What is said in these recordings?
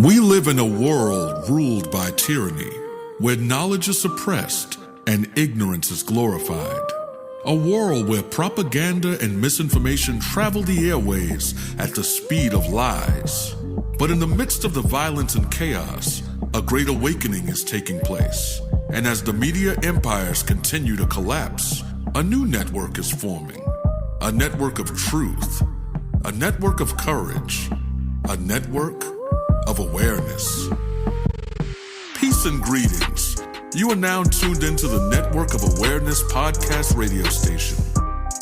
We live in a world ruled by tyranny, where knowledge is suppressed and ignorance is glorified. A world where propaganda and misinformation travel the airways at the speed of lies. But in the midst of the violence and chaos, a great awakening is taking place. And as the media empires continue to collapse, a new network is forming. A network of truth, a network of courage, a network of awareness. Peace and greetings. You are now tuned into the Network of Awareness podcast radio station,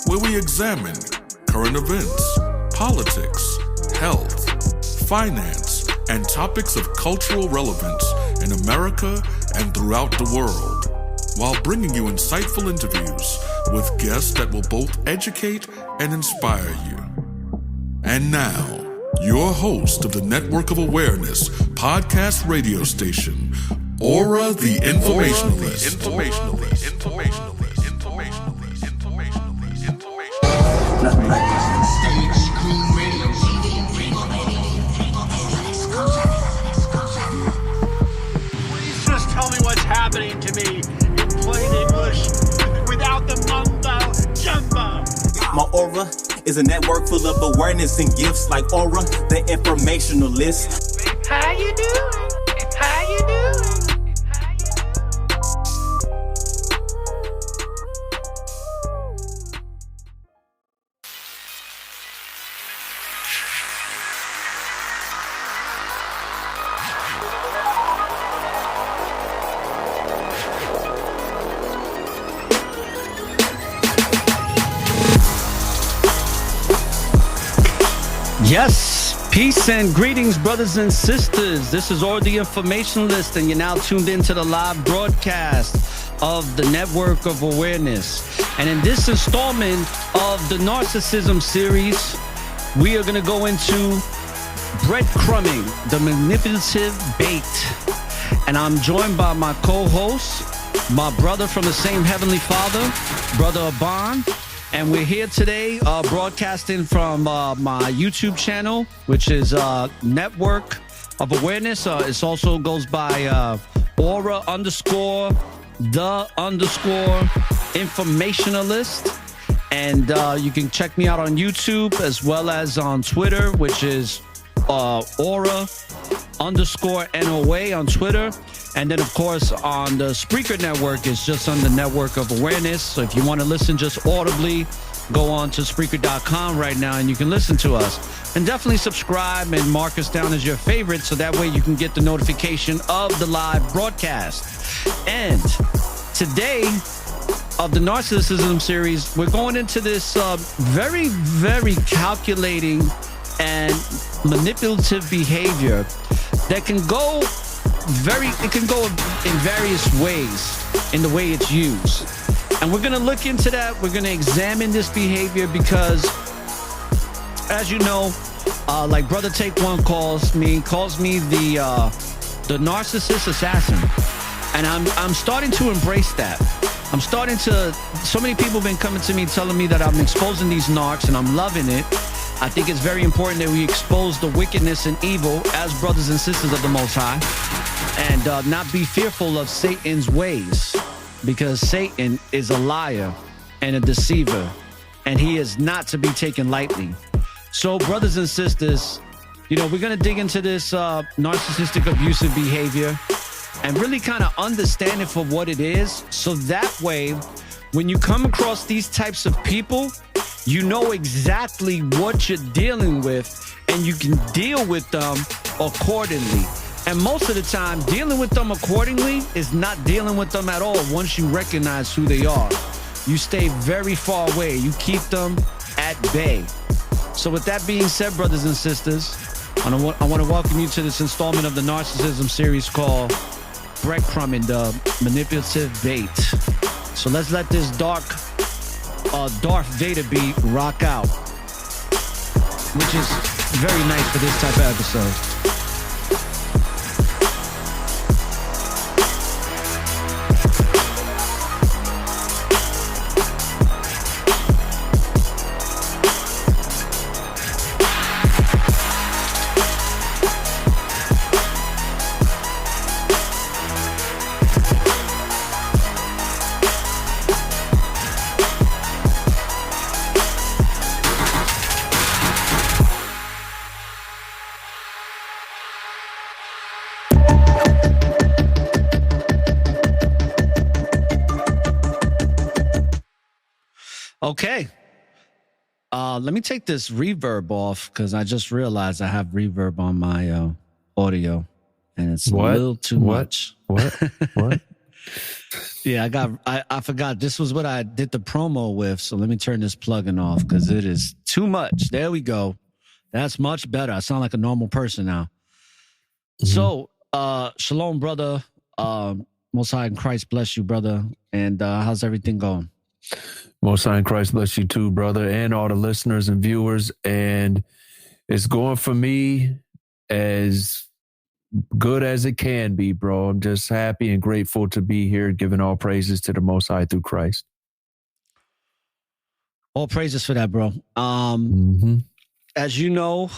where we examine current events, politics, health, finance, and topics of cultural relevance in America and throughout the world, while bringing you insightful interviews with guests that will both educate and inspire you. And now, your host of the Network of Awareness podcast radio station, ORRA the Informationalist. Please just tell me what's happening to me in plain English without the mumbo jumbo. My aura is a network full of awareness and gifts like ORRA, the Informationalist. How you doing? How you doing? Yes, peace and greetings, brothers and sisters. This is ORRA the Informationalist, and you're now tuned into the live broadcast of the Network of Awareness. And in this installment of the Narcissism series, we are going to go into breadcrumbing, the manipulative bait. And I'm joined by my co-host, my brother from the same Heavenly Father, Brother Ahban. And we're here today broadcasting from my YouTube channel, which is Network of Awareness. It also goes by ORRA _the _informationalist. And you can check me out on YouTube as well as on Twitter, which is ORRA _NOA on Twitter. And then, of course, on the Spreaker network, it's just on the Network of Awareness. So if you want to listen just audibly, go on to Spreaker.com right now and you can listen to us. And definitely subscribe and mark us down as your favorite so that way you can get the notification of the live broadcast. And today of the Narcissism series, we're going into this very, very calculating and manipulative behavior that can go in various ways in the way it's used. And we're going to look into that. We're going to examine this behavior because, as you know, like Brother Take One calls me the narcissist assassin. And I'm starting to embrace that. So many people have been coming to me telling me that I'm exposing these narcs and I'm loving it. I think it's very important that we expose the wickedness and evil as brothers and sisters of the Most High, and not be fearful of Satan's ways, because Satan is a liar and a deceiver, and he is not to be taken lightly. So, brothers and sisters, we're going to dig into this narcissistic abusive behavior and really kind of understand it for what it is, so that way, when you come across these types of people, you know exactly what you're dealing with and you can deal with them accordingly. And most of the time, dealing with them accordingly is not dealing with them at all once you recognize who they are. You stay very far away. You keep them at bay. So with that being said, brothers and sisters, I want to welcome you to this installment of the Narcissism series called Breadcrumbing, the Manipulative Bait. So let's let this Darth Vader beat rock out, which is very nice for this type of episode. Okay. Let me take this reverb off because I just realized I have reverb on my audio, and it's a little too much. What? Yeah, I forgot. This was what I did the promo with. So let me turn this plugin off because it is too much. There we go. That's much better. I sound like a normal person now. So, shalom, brother. Most High in Christ bless you, brother. And how's everything going? Most High in Christ bless you too, brother, and all the listeners and viewers. And it's going for me as good as it can be, bro. I'm just happy and grateful to be here, giving all praises to the Most High through Christ. All praises for that, bro. As you know,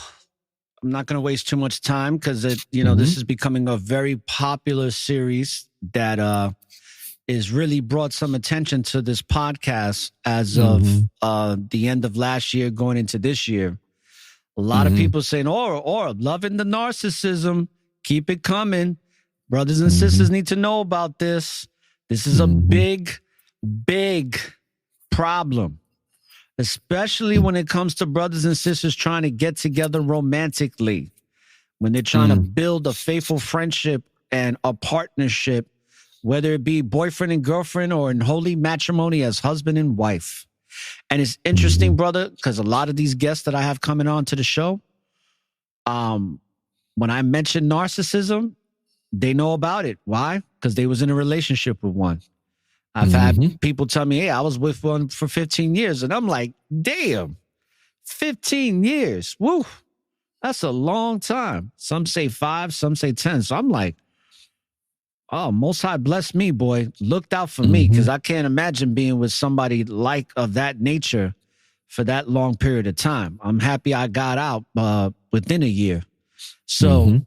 I'm not going to waste too much time because this is becoming a very popular series that is really brought some attention to this podcast as of the end of last year, going into this year. A lot of people saying, "ORRA, loving the narcissism. Keep it coming. Brothers and sisters need to know about this. This is a big, big problem, especially when it comes to brothers and sisters trying to get together romantically, when they're trying to build a faithful friendship and a partnership, whether it be boyfriend and girlfriend or in holy matrimony as husband and wife." And it's interesting, brother, because a lot of these guests that I have coming on to the show, when I mention narcissism, they know about it. Why? Because they was in a relationship with one. I've had people tell me, "Hey, I was with one for 15 years." And I'm like, damn, 15 years. Woo. That's a long time. Some say 5, some say 10. So I'm like, oh, Most High bless me, boy. Looked out for me, because I can't imagine being with somebody like of that nature for that long period of time. I'm happy I got out within a year. So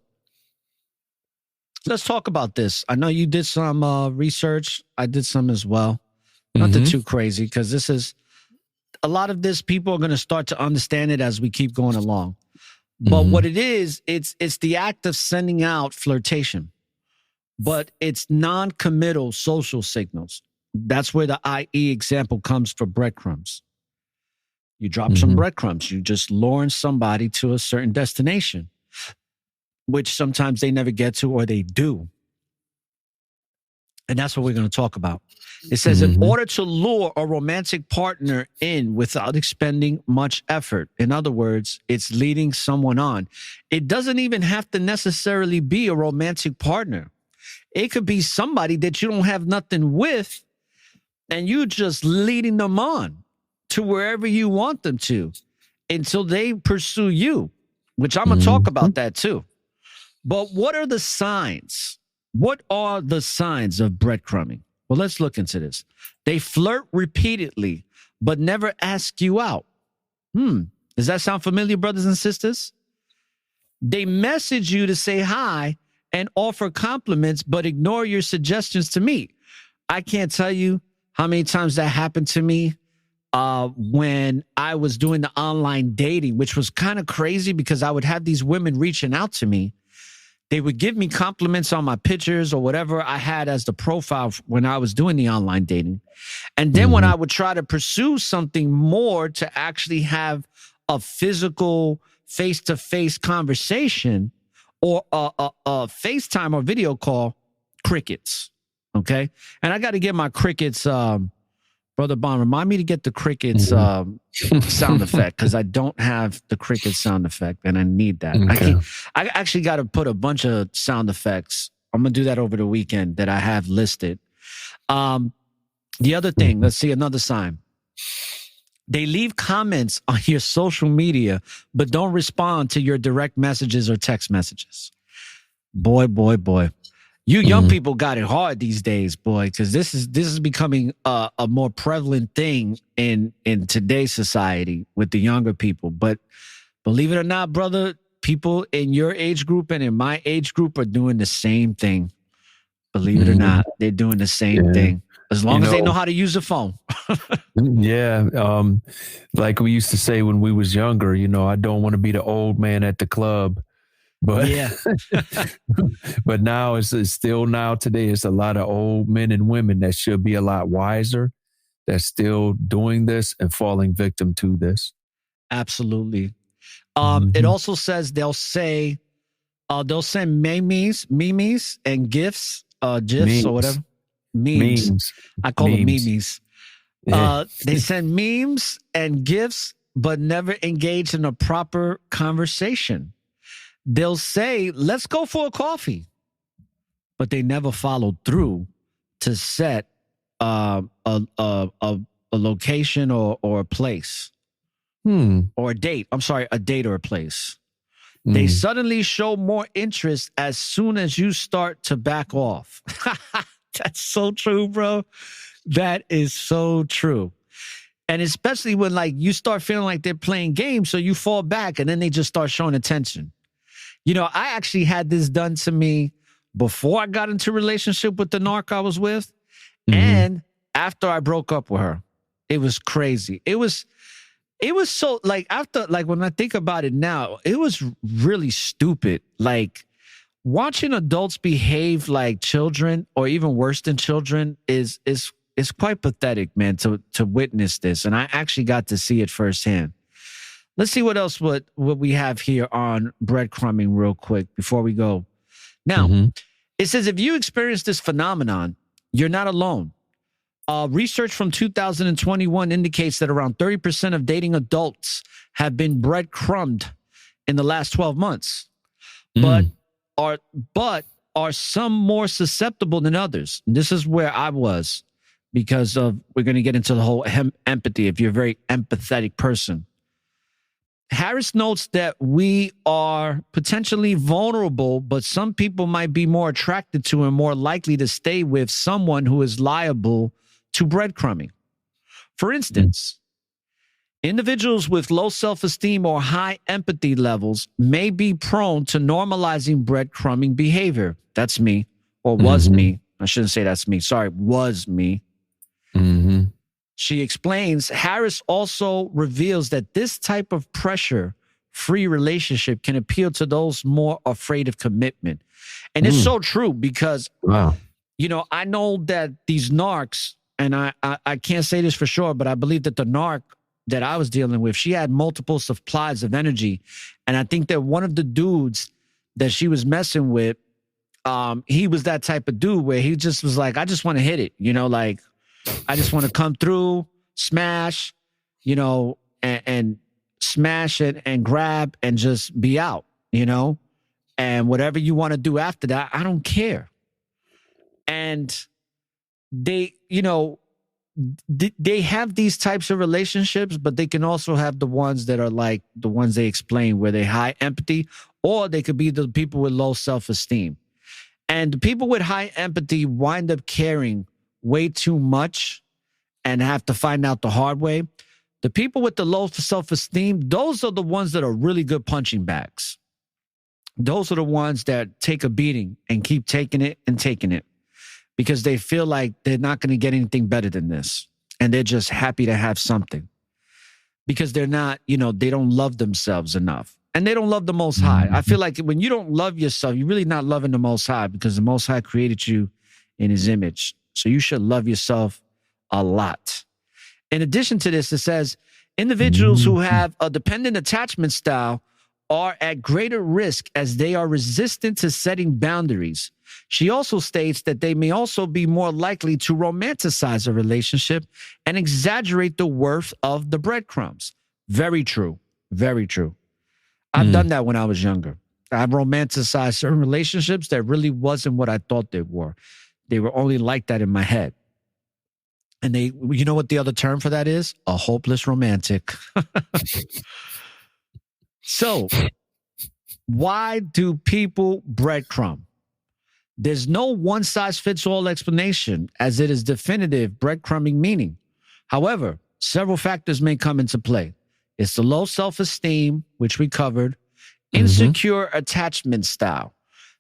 let's talk about this. I know you did some research. I did some as well. Nothing too crazy, because this is a lot of this. People are going to start to understand it as we keep going along. But what it is, it's the act of sending out flirtation, but it's non-committal social signals. That's where the IE example comes for breadcrumbs. You drop some breadcrumbs. You just lure somebody to a certain destination, which sometimes they never get to, or they do. And that's what we're going to talk about. It says, in order to lure a romantic partner in without expending much effort. In other words, it's leading someone on. It doesn't even have to necessarily be a romantic partner. It could be somebody that you don't have nothing with, and you just leading them on to wherever you want them to until they pursue you, which I'm going to talk about that too. But what are the signs? What are the signs of breadcrumbing? Well, let's look into this. They flirt repeatedly, but never ask you out. Does that sound familiar, brothers and sisters? They message you to say hi and offer compliments, but ignore your suggestions to meet. I can't tell you how many times that happened to me when I was doing the online dating, which was kind of crazy because I would have these women reaching out to me. They would give me compliments on my pictures or whatever I had as the profile when I was doing the online dating. And then when I would try to pursue something more to actually have a physical face-to-face conversation or a FaceTime or video call, crickets. Okay. And I got to get my crickets, Brother Bond, remind me to get the crickets sound effect, because I don't have the cricket sound effect and I need that. Okay. I actually got to put a bunch of sound effects. I'm going to do that over the weekend that I have listed. The other thing, let's see another sign. They leave comments on your social media, but don't respond to your direct messages or text messages. Boy. You young people got it hard these days, boy, because this is becoming a more prevalent thing in today's society with the younger people. But believe it or not, brother, people in your age group and in my age group are doing the same thing. Believe it or not, they're doing the same thing. As long as they know how to use the phone. Like we used to say when we was younger, I don't want to be the old man at the club. But but now it's still now today, it's a lot of old men and women that should be a lot wiser that's still doing this and falling victim to this. Absolutely. It also says they'll send memes and gifs, gifs or whatever. Memes. I call them memes. Yeah. They send memes and gifts, but never engage in a proper conversation. They'll say, let's go for a coffee, but they never followed through to set a location or a place. Or a date. I'm sorry, a date or a place. They suddenly show more interest as soon as you start to back off. That's so true, bro. That is so true. And especially when like you start feeling like they're playing games, so you fall back and then they just start showing attention. You know, I actually had this done to me before I got into a relationship with the narc I was with and after I broke up with her. It was crazy. It was so like after, like when I think about it now, it was really stupid. Like watching adults behave like children or even worse than children is quite pathetic, man, to witness this. And I actually got to see it firsthand. Let's see what else what we have here on breadcrumbing real quick before we go. Now, it says if you experience this phenomenon, you're not alone. Research from 2021 indicates that around 30% of dating adults have been breadcrumbed in the last 12 months, but are some more susceptible than others. This is where I was because of, we're going to get into the whole empathy if you're a very empathetic person. Harris notes that we are potentially vulnerable, but some people might be more attracted to and more likely to stay with someone who is liable to breadcrumbing. For instance, individuals with low self-esteem or high empathy levels may be prone to normalizing breadcrumbing behavior. That's me, or was me. I shouldn't say that's me. Sorry, was me. She explains, Harris also reveals that this type of pressure-free relationship can appeal to those more afraid of commitment. And it's so true because, you know, I know that these narcs, and I can't say this for sure, but I believe that the narc that I was dealing with, she had multiple supplies of energy. And I think that one of the dudes that she was messing with, he was that type of dude where he just was like, I just want to hit it, you know, like, I just want to come through, smash, you know, and smash it and grab and just be out, you know, and whatever you want to do after that, I don't care. And they, you know, they have these types of relationships, but they can also have the ones that are like the ones they explain where they high empathy, or they could be the people with low self-esteem. And the people with high empathy wind up caring way too much and have to find out the hard way. The people with the low self-esteem, those are the ones that are really good punching bags. Those are the ones that take a beating and keep taking it and taking it because they feel like they're not going to get anything better than this. And they're just happy to have something because they're not, you know, they don't love themselves enough. And they don't love the Most High. I feel like when you don't love yourself, you're really not loving the Most High because the Most High created you in his image. So you should love yourself a lot. In addition to this, it says individuals who have a dependent attachment style are at greater risk as they are resistant to setting boundaries. She also states that they may also be more likely to romanticize a relationship and exaggerate the worth of the breadcrumbs. Very true. Very true. I've done that when I was younger. I've romanticized certain relationships that really wasn't what I thought they were. They were only like that in my head. And they, you know what the other term for that is? A hopeless romantic. So, why do people breadcrumb? There's no one-size-fits-all explanation, as it is definitive breadcrumbing meaning. However, several factors may come into play. It's the low self-esteem, which we covered, insecure attachment style.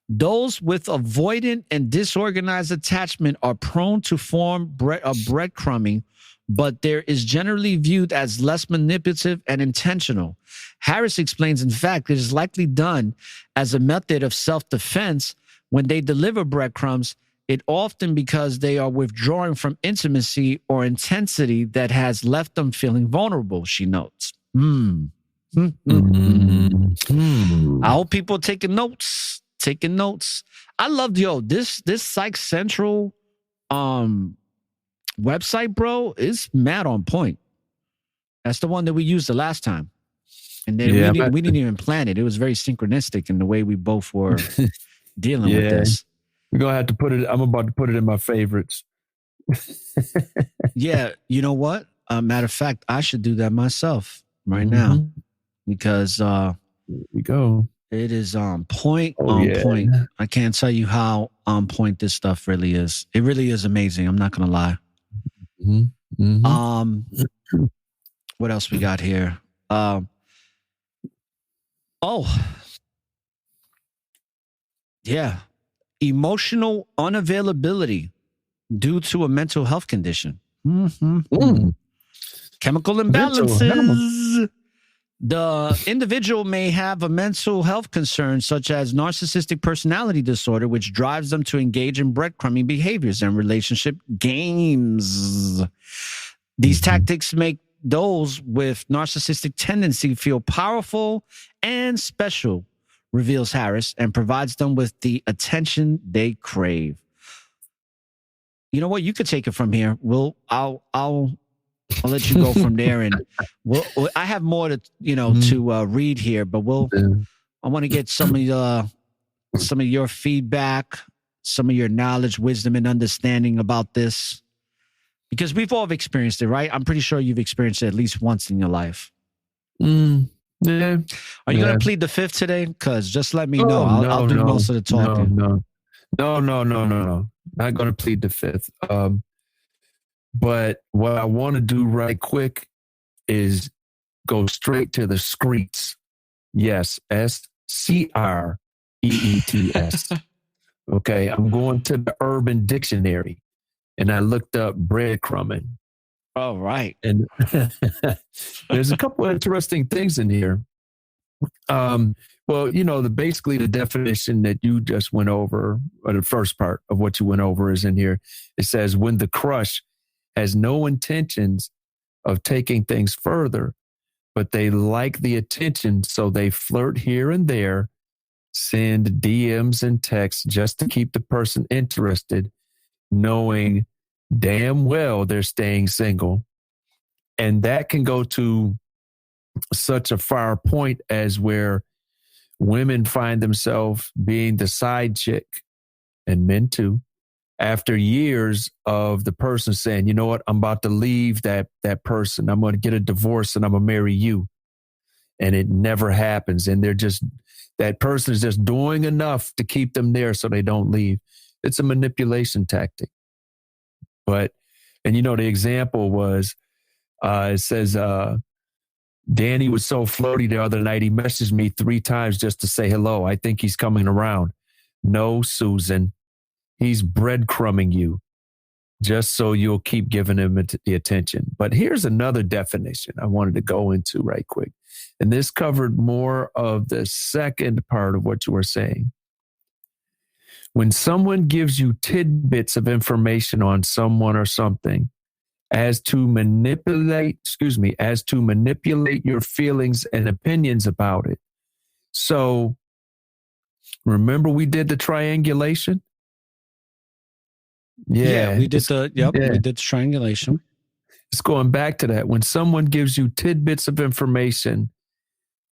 Those with avoidant and disorganized attachment are prone to form breadcrumbing, but there is generally viewed as less manipulative and intentional. Harris explains, in fact, it is likely done as a method of self-defense when they deliver breadcrumbs it often because they are withdrawing from intimacy or intensity that has left them feeling vulnerable, she notes. I hope people are taking notes. I love, this Psych Central website, bro, is mad on point. That's the one that we used the last time. And then we didn't even plan it. It was very synchronistic in the way we both were dealing with this. We're going to have to put it, I'm about to put it in my favorites. Yeah. You know what? Matter of fact, I should do that myself right now because here we go. It is on point. Point. I can't tell you how on point this stuff really is. It really is amazing. I'm not going to lie. What else we got here? Emotional unavailability due to a mental health condition. Chemical imbalances. The individual may have a mental health concern such as narcissistic personality disorder, which drives them to engage in breadcrumbing behaviors and relationship games. These tactics make those with narcissistic tendency feel powerful and special, reveals Harris, and provides them with the attention they crave. You know what? You could take it from here. I'll let you go from there, and I have more to to read here, but I want to get some of your feedback, some of your knowledge, wisdom, and understanding about this, because we've all experienced it, right? I'm pretty sure you've experienced it at least once in your life. Yeah. Are you going to plead the fifth today? Because just let me know. I'll do most of the talking. No. Not going to plead the fifth. But what I want to do right quick is go straight to the streets. Yes, SCREETS. Okay, I'm going to the Urban Dictionary, and I looked up breadcrumbing. All right. And there's a couple of interesting things in here. Well, basically the definition that you just went over, or the first part of what you went over is in here. It says, when the crush has no intentions of taking things further, but they like the attention, so they flirt here and there, send DMs and texts just to keep the person interested, knowing damn well they're staying single. And that can go to such a far point as where women find themselves being the side chick, and men too, after years of the person saying, you know what, I'm about to leave that person. I'm going to get a divorce and I'm going to marry you. And it never happens. And that person is just doing enough to keep them there so they don't leave. It's a manipulation tactic. The example was, it says, Danny was so flirty the other night. He messaged me 3 times just to say hello. I think he's coming around. No, Susan. He's breadcrumbing you just so you'll keep giving him the attention. But here's another definition I wanted to go into right quick. And this covered more of the second part of what you were saying. When someone gives you tidbits of information on someone or something as to manipulate your feelings and opinions about it. So remember we did the triangulation? Yeah, we did we did triangulation. It's going back to that. When someone gives you tidbits of information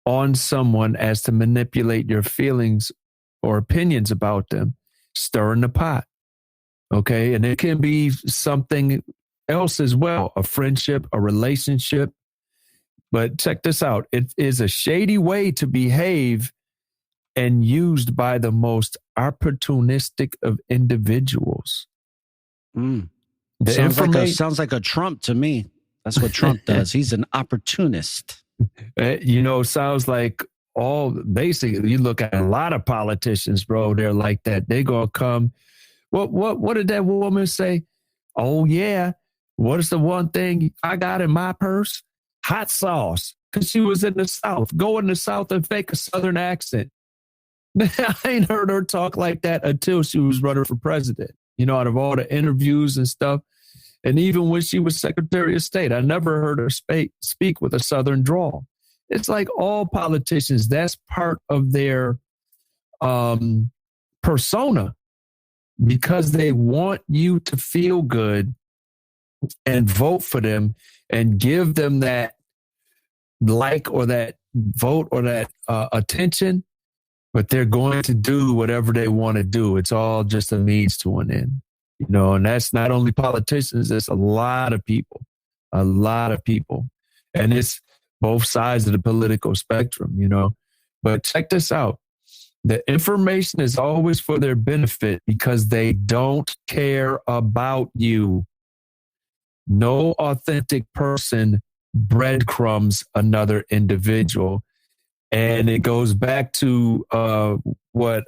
on someone as to manipulate your feelings or opinions about them, stir in the pot. Okay. And it can be something else as well, a friendship, a relationship. But check this out. It is a shady way to behave and used by the most opportunistic of individuals. Sounds like a Trump to me. That's what Trump does. He's an opportunist. Sounds like basically you look at a lot of politicians, bro. They're like that. They gonna come. What did that woman say? Oh yeah. What is the one thing I got in my purse? Hot sauce. Because she was in the South. Go in the South and fake a Southern accent. I ain't heard her talk like that until she was running for president. out of all the interviews and stuff. And even when she was Secretary of State, I never heard her speak with a Southern drawl. It's like all politicians, that's part of their persona, because they want you to feel good and vote for them and give them that like or that vote or that attention, but they're going to do whatever they want to do. It's all just a means to an end, and that's not only politicians, it's a lot of people. And it's both sides of the political spectrum, But check this out. The information is always for their benefit because they don't care about you. No authentic person breadcrumbs another individual. And it goes back to what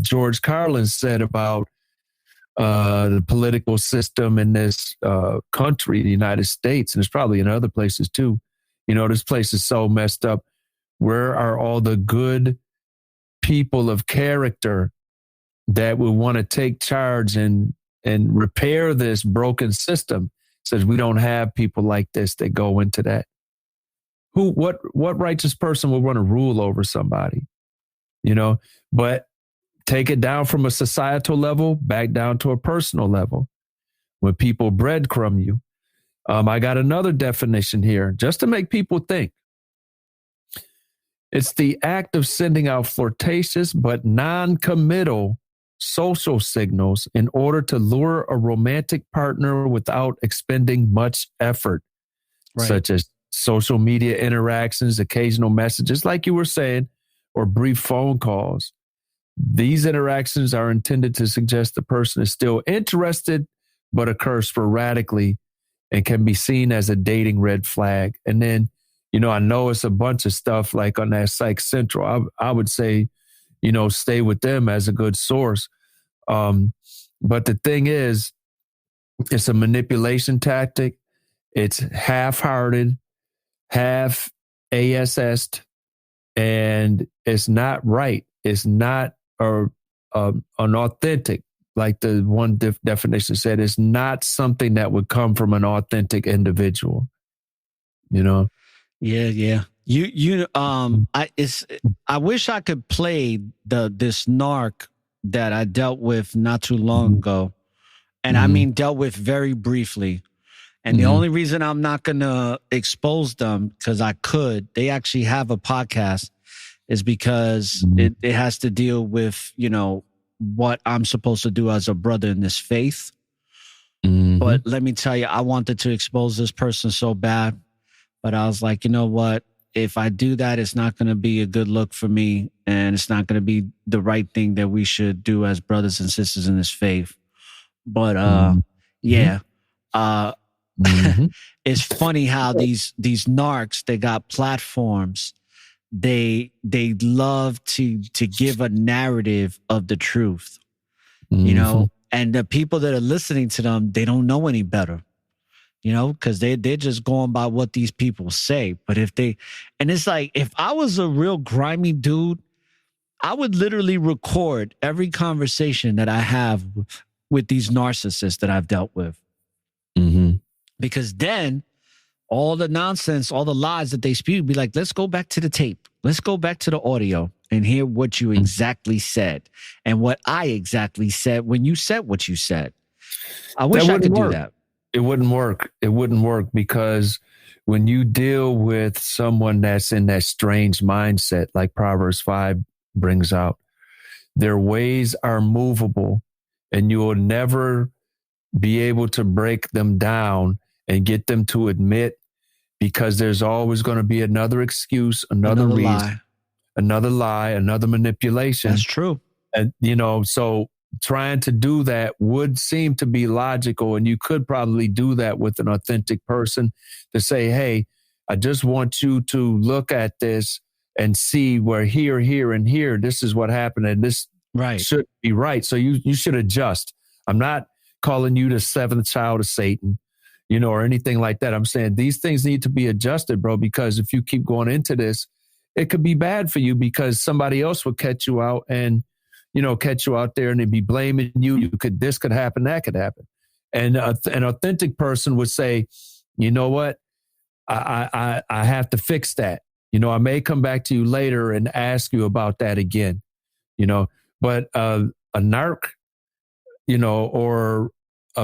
George Carlin said about the political system in this country, the United States, and it's probably in other places too. This place is so messed up. Where are all the good people of character that would want to take charge and repair this broken system? Says we don't have people like this that go into that. What righteous person would want to rule over somebody? But take it down from a societal level, back down to a personal level. When people breadcrumb you. I got another definition here just to make people think. It's the act of sending out flirtatious but non-committal social signals in order to lure a romantic partner without expending much effort, such as social media interactions, occasional messages, like you were saying, or brief phone calls. These interactions are intended to suggest the person is still interested, but occur sporadically and can be seen as a dating red flag. And then, I know it's a bunch of stuff like on that Psych Central. I would say, stay with them as a good source. But the thing is, it's a manipulation tactic. It's half-hearted, half ASS'd, and it's not right. It's not an authentic, like the one definition said. It's not something that would come from an authentic individual. Yeah. I wish I could play this narc that I dealt with not too long ago. And I mean, dealt with very briefly. And the only reason I'm not going to expose them, because they actually have a podcast, is because it has to deal with, what I'm supposed to do as a brother in this faith. But let me tell you, I wanted to expose this person so bad. But I was like, you know what? If I do that, it's not going to be a good look for me. And it's not going to be the right thing that we should do as brothers and sisters in this faith. But it's funny how these narcs, they got platforms. They love to give a narrative of the truth, and the people that are listening to them, they don't know any better. Because they're just going by what these people say. But and it's like, if I was a real grimy dude, I would literally record every conversation that I have with these narcissists that I've dealt with. Because then all the nonsense, all the lies that they spew, be like, let's go back to the tape. Let's go back to the audio and hear what you exactly said and what I exactly said when you said what you said. I wish I could do that. It wouldn't work. It wouldn't work because when you deal with someone that's in that strange mindset, like Proverbs 5 brings out, their ways are movable and you will never be able to break them down and get them to admit, because there's always going to be another excuse, another reason, another lie, another manipulation. That's true. And, so trying to do that would seem to be logical, and you could probably do that with an authentic person to say, hey, I just want you to look at this and see where here, and here, this is what happened, and this should be right. So you should adjust. I'm not calling you the seventh child of Satan, or anything like that. I'm saying these things need to be adjusted, bro, because if you keep going into this, it could be bad for you because somebody else will catch you out and catch you out there and they'd be blaming you. This could happen, that could happen. And an authentic person would say, you know what? I have to fix that. I may come back to you later and ask you about that again, but a narc, or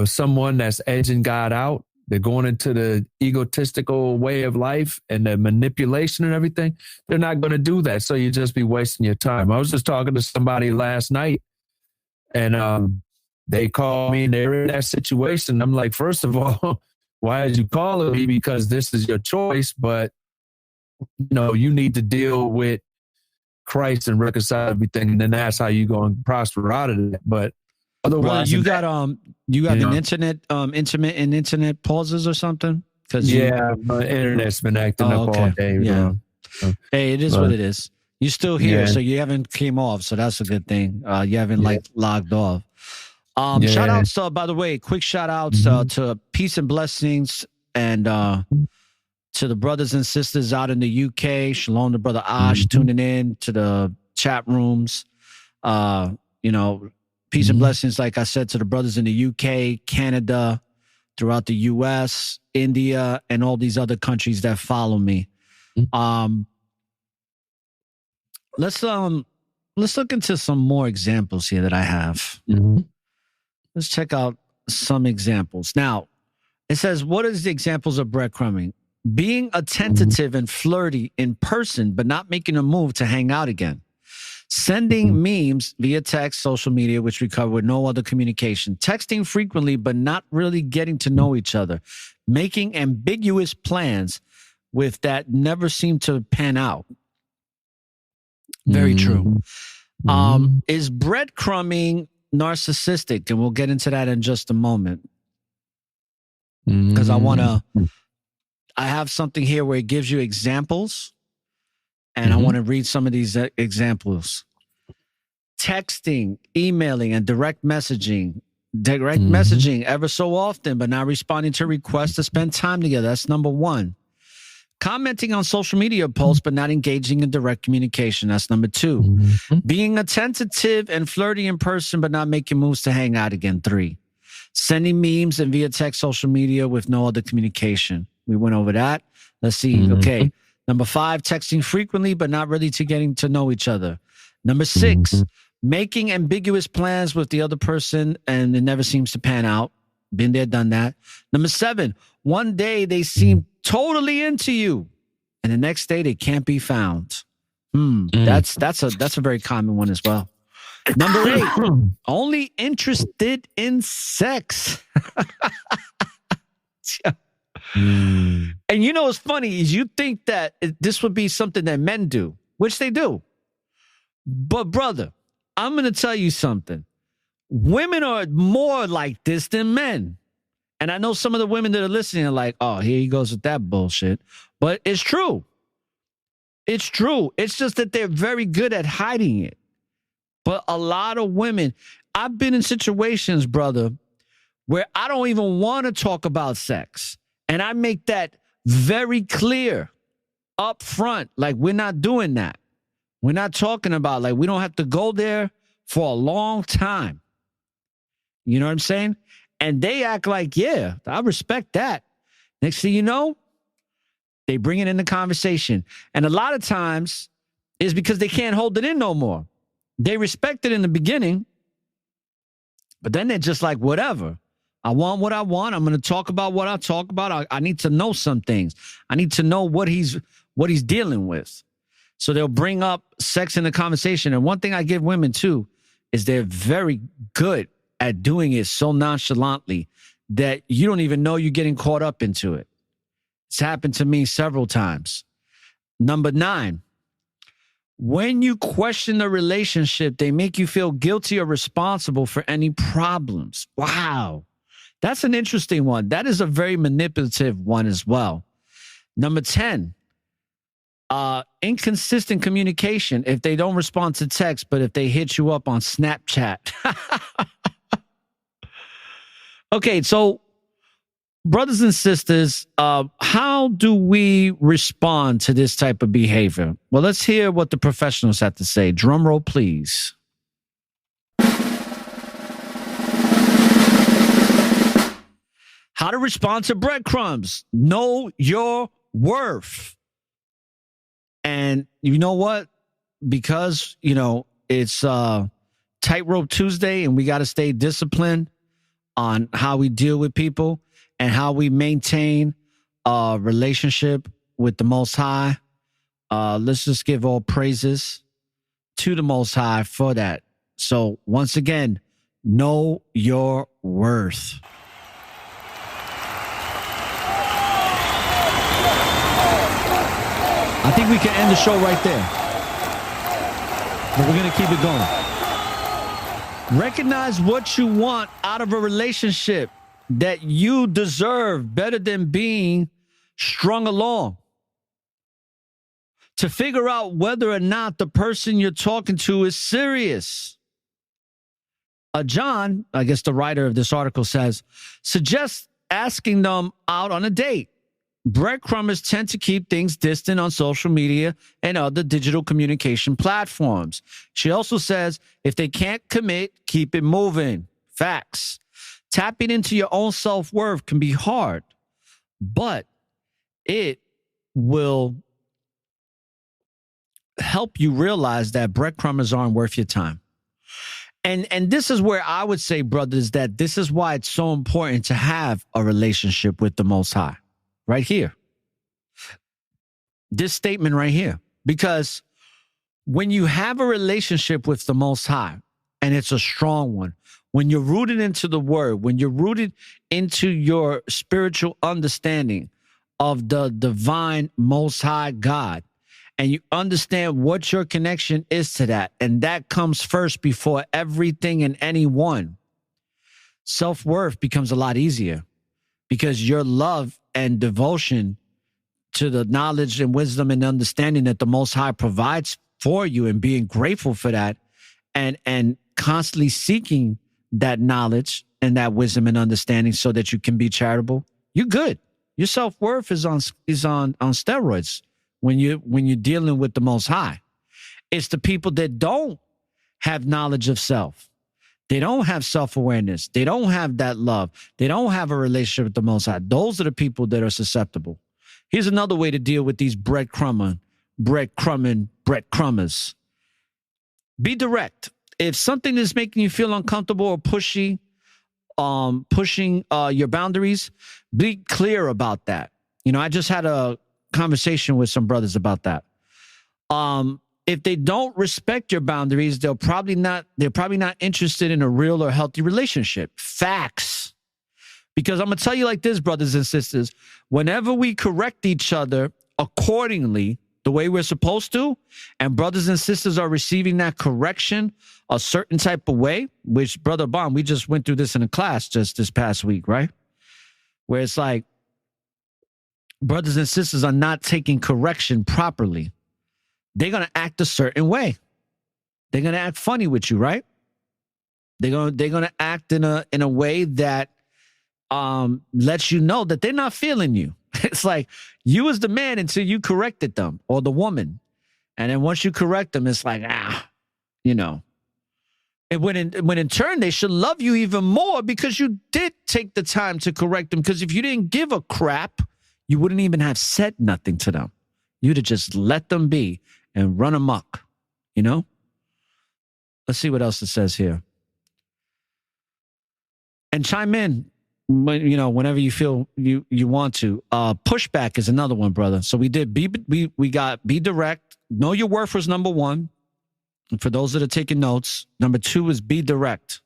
someone that's edging God out, they're going into the egotistical way of life and the manipulation and everything. They're not going to do that. So you just be wasting your time. I was just talking to somebody last night and they called me and they're in that situation. I'm like, first of all, why did you call me? Because this is your choice, but you need to deal with Christ and reconcile everything. And then that's how you're going to prosper out of it. But otherwise, you got an internet pauses or something? My internet's been acting up all day. Yeah. Bro. Hey, it is what it is. You're still here, so you haven't came off, so that's a good thing. You haven't logged off. Shout outs, by the way, quick shout outs to peace and blessings and to the brothers and sisters out in the UK. Shalom to brother Ash tuning in to the chat rooms. Peace and blessings, like I said, to the brothers in the UK, Canada, throughout the US, India, and all these other countries that follow me. Let's look into some more examples here that I have. Let's check out some examples. Now, it says, what is the examples of breadcrumbing? Being attentive and flirty in person, but not making a move to hang out again. Sending memes via text, social media, which we cover with no other communication. Texting frequently, but not really getting to know each other. Making ambiguous plans with that never seem to pan out. Very true. Is breadcrumbing narcissistic? And we'll get into that in just a moment. Because I have something here where it gives you examples. And I want to read some of these examples. Texting, emailing, and direct messaging. Direct messaging ever so often, but not responding to requests to spend time together. That's number one. Commenting on social media posts, but not engaging in direct communication. That's number two. Being attentive and flirty in person, but not making moves to hang out again. 3. Sending memes and via text, social media with no other communication. We went over that. Let's see. Okay. Number 5, texting frequently, but not really getting to know each other. Number 6, making ambiguous plans with the other person, and it never seems to pan out. Been there, done that. Number 7, one day they seem totally into you, and the next day they can't be found. That's a very common one as well. Number 8, only interested in sex. And what's funny is you think that this would be something that men do, which they do. But brother, I'm going to tell you something. Women are more like this than men. And I know some of the women that are listening are like, oh, here he goes with that bullshit. But it's true. It's true. It's just that they're very good at hiding it. But a lot of women, I've been in situations, brother, where I don't even want to talk about sex. And I make that very clear up front. Like, we're not doing that. We're not talking about, like, we don't have to go there for a long time. You know what I'm saying? And they act like, yeah, I respect that. Next thing you know, they bring it in the conversation. And a lot of times it's because they can't hold it in no more. They respect it in the beginning, but then they're just like, whatever. I want what I want. I'm going to talk about what I talk about. I need to know some things. I need to know what he's dealing with. So they'll bring up sex in the conversation. And one thing I give women too is they're very good at doing it so nonchalantly that you don't even know you're getting caught up into it. It's happened to me several times. Number 9, when you question the relationship, they make you feel guilty or responsible for any problems. Wow. That's an interesting one. That is a very manipulative one as well. Number 10, inconsistent communication. If they don't respond to text, but if they hit you up on Snapchat. Okay, so brothers and sisters, how do we respond to this type of behavior? Well, let's hear what the professionals have to say. Drum roll, please. How to respond to breadcrumbs. Know your worth. And you know what? Because, it's Tightrope Tuesday and we got to stay disciplined on how we deal with people and how we maintain a relationship with the Most High. Let's just give all praises to the Most High for that. So once again, know your worth. I think we can end the show right there. But we're going to keep it going. Recognize what you want out of a relationship that you deserve better than being strung along. To figure out whether or not the person you're talking to is serious. John, I guess the writer of this article says, suggests asking them out on a date. Breadcrumbers tend to keep things distant on social media and other digital communication platforms. She also says, if they can't commit, keep it moving. Facts. Tapping into your own self-worth can be hard, but it will help you realize that breadcrumbers aren't worth your time. And this is where I would say, brothers, that this is why it's so important to have a relationship with the Most High. Right here. This statement right here. Because when you have a relationship with the Most High, and it's a strong one, when you're rooted into the Word, when you're rooted into your spiritual understanding of the divine Most High God, and you understand what your connection is to that, and that comes first before everything and anyone, self-worth becomes a lot easier because your love and devotion to the knowledge and wisdom and understanding that the Most High provides for you, and being grateful for that, and constantly seeking that knowledge and that wisdom and understanding so that you can be charitable, you're good. Your self-worth is on steroids when you're dealing with the Most High. It's the people that don't have knowledge of self. They don't have self-awareness. They don't have that love. They don't have a relationship with the Most High. Those are the people that are susceptible. Here's another way to deal with these breadcrumbers. Be direct. If something is making you feel uncomfortable or pushing your boundaries, be clear about that. I just had a conversation with some brothers about that. If they don't respect your boundaries, they're probably not interested in a real or healthy relationship. Facts. Because I'm going to tell you like this, brothers and sisters, whenever we correct each other accordingly, the way we're supposed to, and brothers and sisters are receiving that correction a certain type of way, which, Brother Ahban, we just went through this in a class just this past week, right? Where it's like brothers and sisters are not taking correction properly. They're going to act a certain way. They're going to act funny with you, right? They're going to act in a way that lets you know that they're not feeling you. It's like you was the man until you corrected them, or the woman. And then once you correct them, it's like, And when in turn, they should love you even more because you did take the time to correct them. Because if you didn't give a crap, you wouldn't even have said nothing to them. You'd have just let them be and run amok, Let's see what else it says here. And chime in, whenever you feel you want to. Pushback is another one, brother. So we did we got be direct. Know your worth was number one. And for those that are taking notes, number 2 is be direct.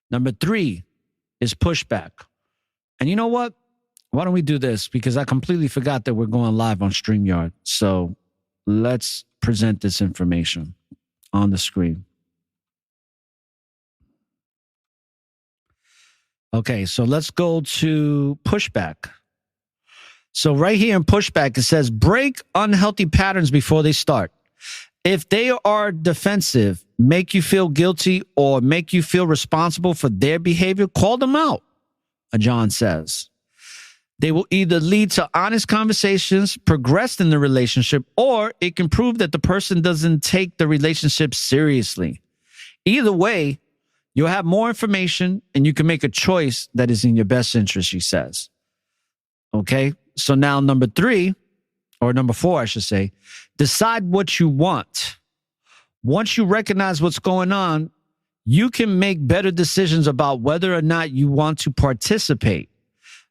Number 3 is pushback. And you know what? Why don't we do this? Because I completely forgot that we're going live on StreamYard. So let's present this information on the screen. Okay, so let's go to pushback. So right here in pushback, it says break unhealthy patterns before they start. If they are defensive, make you feel guilty, or make you feel responsible for their behavior, call them out, John says. They will either lead to honest conversations, progress in the relationship, or it can prove that the person doesn't take the relationship seriously. Either way, You'll have more information and you can make a choice that is in your best interest, she says. Okay. So now number 4, I should say, decide what you want. Once you recognize what's going on, you can make better decisions about whether or not you want to participate.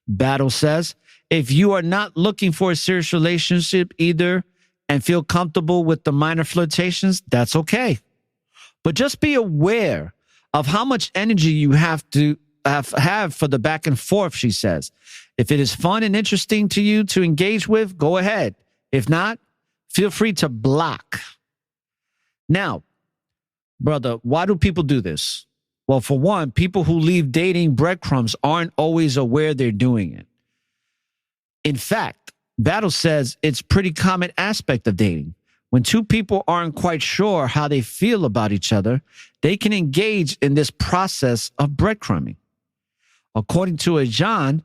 Battle says, if you are not looking for a serious relationship either and feel comfortable with the minor flirtations, that's okay. But just be aware of how much energy you have to have for the back and forth, she says. If it is fun and interesting to you to engage with, go ahead. If not, feel free to block. Now, brother, why do people do this? Well, for one, people who leave dating breadcrumbs aren't always aware they're doing it. In fact, Battle says it's a pretty common aspect of dating. When two people aren't quite sure how they feel about each other, they can engage in this process of breadcrumbing. According to Ahban,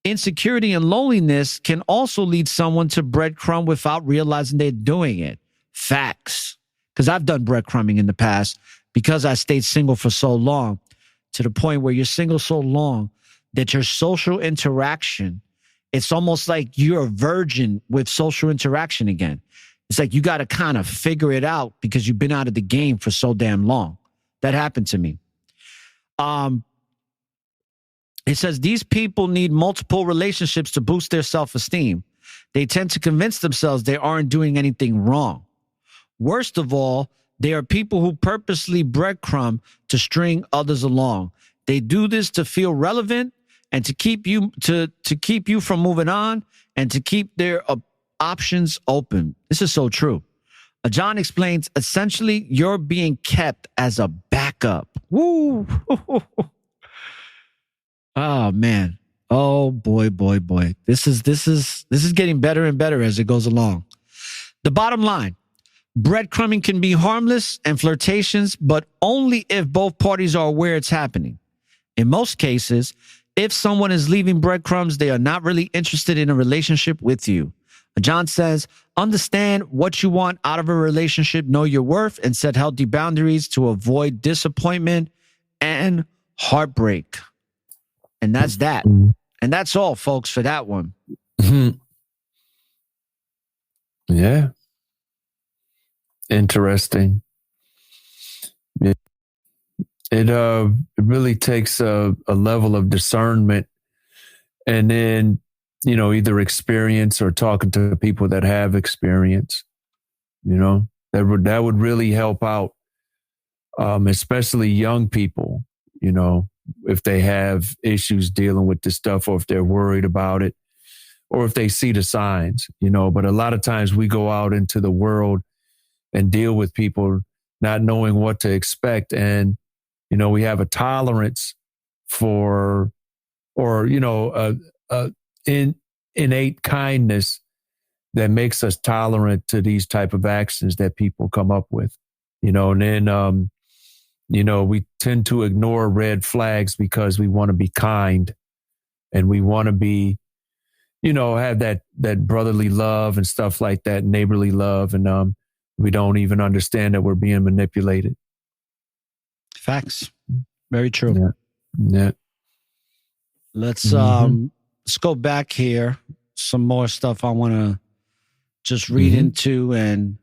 insecurity and loneliness can also lead someone to breadcrumb without realizing they're doing it. Facts. Because I've done breadcrumbing in the past because I stayed single for so long, to the point where you're single so long that your social interaction, it's almost like you're a virgin with social interaction again. It's like you got to kind of figure it out because you've been out of the game for so damn long. That happened to me. It says these people need multiple relationships to boost their self-esteem. They tend to convince themselves they aren't doing anything wrong. Worst of all, they are people who purposely breadcrumb to string others along. They do this to feel relevant and to keep you from moving on and to keep their options open. This is so true. Ahban explains, essentially, you're being kept as a backup. Woo! Oh man. Oh boy. This is getting better and better as it goes along. The bottom line, breadcrumbing can be harmless and flirtatious, but only if both parties are aware it's happening. In most cases, if someone is leaving breadcrumbs, they are not really interested in a relationship with you. Ahban says, understand what you want out of a relationship, know your worth, and set healthy boundaries to avoid disappointment and heartbreak. And that's that. And that's all, folks, for that one. Yeah. Interesting. It really takes a level of discernment, and then, you know, either experience or talking to people that have experience, you know, that would really help out, especially young people, you know, if they have issues dealing with this stuff, or if they're worried about it, or if they see the signs, you know. But a lot of times we go out into the world and deal with people not knowing what to expect. And, you know, we have a tolerance for, or, you know, innate kindness that makes us tolerant to these type of actions that people come up with, you know. And then, you know, we tend to ignore red flags because we want to be kind and we want to be, you know, have that brotherly love and stuff like that, neighborly love. And we don't even understand that we're being manipulated. Facts. Very true. Yeah. Let's go back here. Some more stuff I want to just read into and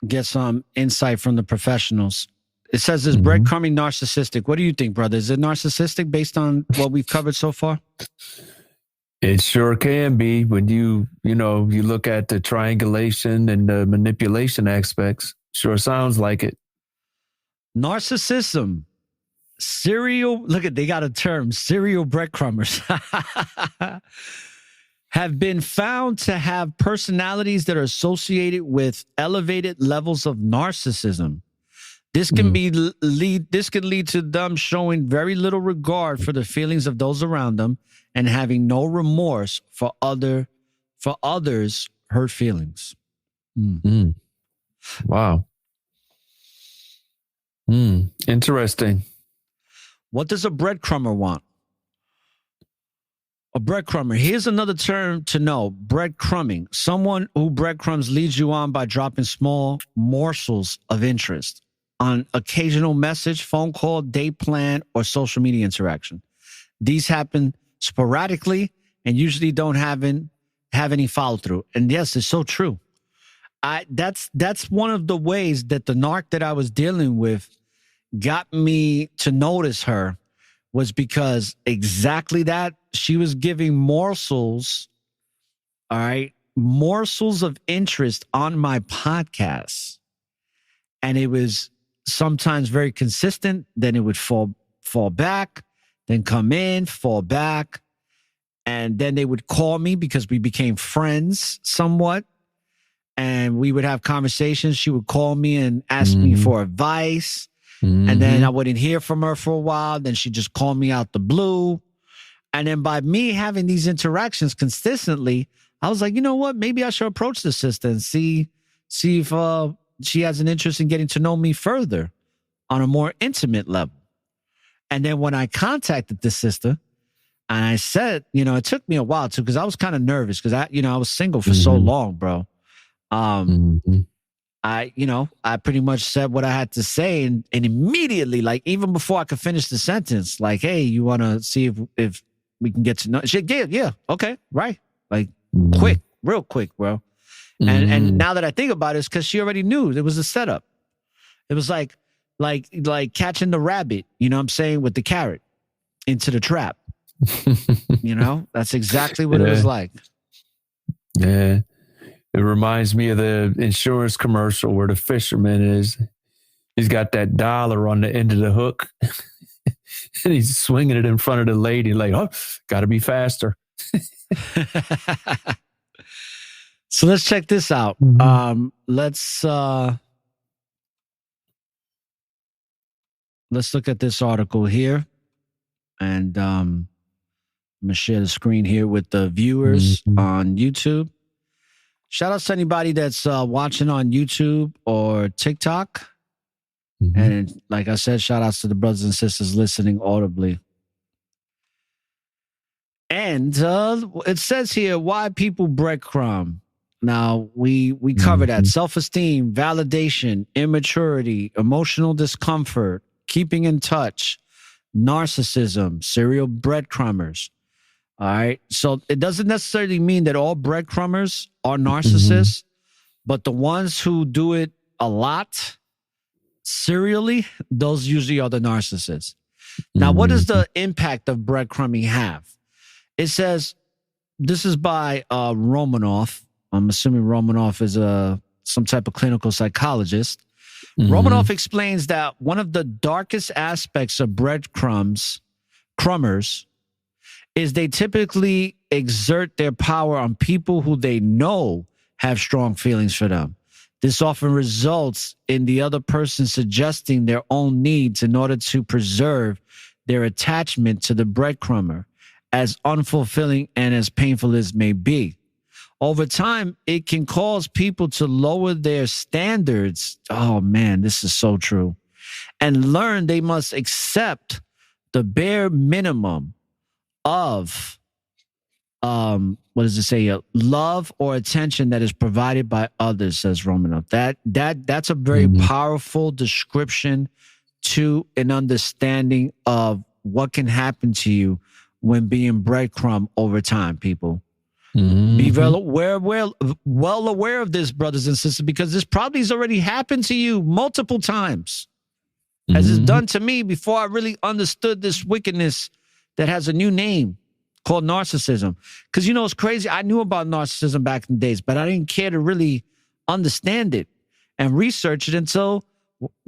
get some insight from the professionals. It says, is breadcrumbing narcissistic? What do you think, brother? Is it narcissistic based on what we've covered so far? It sure can be when you look at the triangulation and the manipulation aspects. Sure sounds like it. Narcissism. They got a term, serial breadcrumbers. Have been found to have personalities that are associated with elevated levels of narcissism. This can lead to them showing very little regard for the feelings of those around them and having no remorse for others' hurt feelings. Wow. Interesting. What does a breadcrumber want? A breadcrumber. Here's another term to know. Breadcrumbing. Someone who breadcrumbs leads you on by dropping small morsels of interest. on occasional message, phone call, date plan, or social media interaction. These happen sporadically and usually don't have any follow through. And yes, it's so true. That's one of the ways that the narc that I was dealing with got me to notice her, was because exactly that. She was giving morsels, all right, morsels of interest on my podcast. And it was sometimes very consistent. Then it would fall back, then come in, fall back. And then they would call me because we became friends somewhat. And we would have conversations. She would call me and ask me for advice. And then I wouldn't hear from her for a while. Then she'd just call me out the blue. And then by me having these interactions consistently, I was like, you know what? Maybe I should approach the sister and see if she has an interest in getting to know me further on a more intimate level. And then when I contacted the sister, and I said, it took me a while too, because I was kind of nervous because I was single for so long, bro. I pretty much said what I had to say, and immediately, like even before I could finish the sentence, like, hey, you want to see if we can get to know? She said, yeah, okay, right, like quick, real quick, bro. And now that I think about it, it's because she already knew it was a setup. It was like catching the rabbit, you know what I'm saying, with the carrot into the trap. That's exactly what it was like. Yeah. It reminds me of the insurance commercial where the fisherman he's got that dollar on the end of the hook and he's swinging it in front of the lady like, oh, got to be faster. So let's check this out. Let's look at this article here. And I'm going to share the screen here with the viewers on YouTube. Shout out to anybody that's watching on YouTube or TikTok. And like I said, shout outs to the brothers and sisters listening audibly. And it says here, why people breadcrumb. Now, we cover that. Self-esteem, validation, immaturity, emotional discomfort, keeping in touch, narcissism, serial breadcrumbers. All right. So it doesn't necessarily mean that all breadcrumbers are narcissists, but the ones who do it a lot, serially, those usually are the narcissists. Now, what does the impact of breadcrumbing have? It says, this is by Romanoff. I'm assuming Romanoff is some type of clinical psychologist. Romanoff explains that one of the darkest aspects of breadcrumbers is they typically exert their power on people who they know have strong feelings for them. This often results in the other person suggesting their own needs in order to preserve their attachment to the breadcrumber, as unfulfilling and as painful as may be. Over time, it can cause people to lower their standards. Oh man, this is so true. And learn they must accept the bare minimum of what does it say? Love or attention that is provided by others, says Romanoff. That's a very powerful description to an understanding of what can happen to you when being breadcrumb over time, people. Be well aware of this, brothers and sisters, because this probably has already happened to you multiple times. As it's done to me before I really understood this wickedness that has a new name called narcissism. Because, it's crazy. I knew about narcissism back in the days, but I didn't care to really understand it and research it until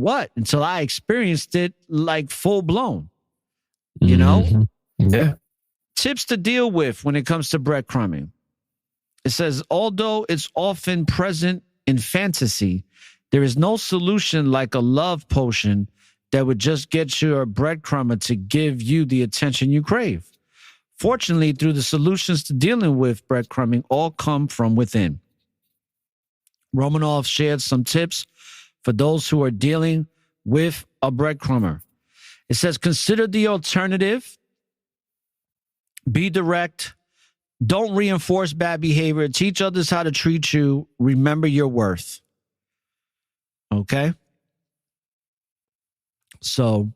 I experienced it like full blown, Yeah. Tips to deal with when it comes to breadcrumbing. It says, although it's often present in fantasy, there is no solution like a love potion that would just get your breadcrumber to give you the attention you crave. Fortunately, through the solutions to dealing with breadcrumbing all come from within. Romanoff shared some tips for those who are dealing with a breadcrumber. It says, consider the alternative. Be direct. Don't reinforce bad behavior. Teach others how to treat you. Remember your worth. Okay? So,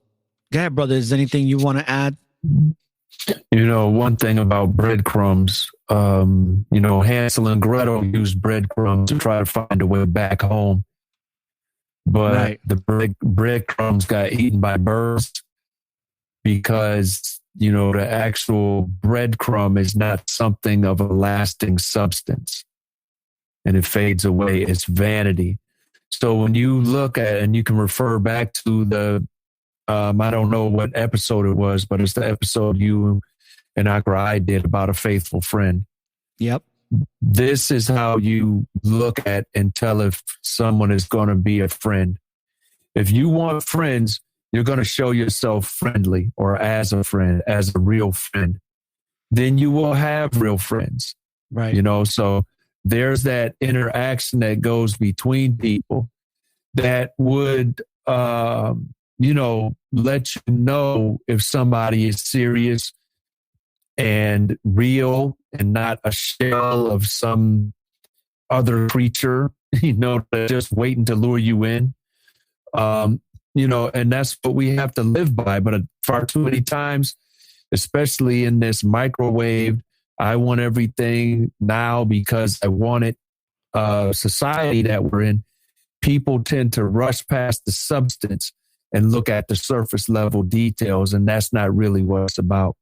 go ahead, brother. Is there anything you want to add? You know, one thing about breadcrumbs, you know, Hansel and Gretel used breadcrumbs to try to find a way back home. But the breadcrumbs got eaten by birds because, you know, the actual breadcrumb is not something of a lasting substance. And it fades away. It's vanity. So when you look at, and you can refer back to the, I don't know what episode it was, but it's the episode you and I did about a faithful friend. Yep. This is how you look at and tell if someone is going to be a friend. If you want friends, you're going to show yourself friendly or as a friend, as a real friend. Then you will have real friends. Right. You know, so there's that interaction that goes between people that would, you know, let you know if somebody is serious and real and not a shell of some other creature, you know, that's just waiting to lure you in. You know, and that's what we have to live by. But far too many times, especially in this microwave, I want everything now because I want it, society that we're in, people tend to rush past the substance and look at the surface level details. And that's not really what it's about.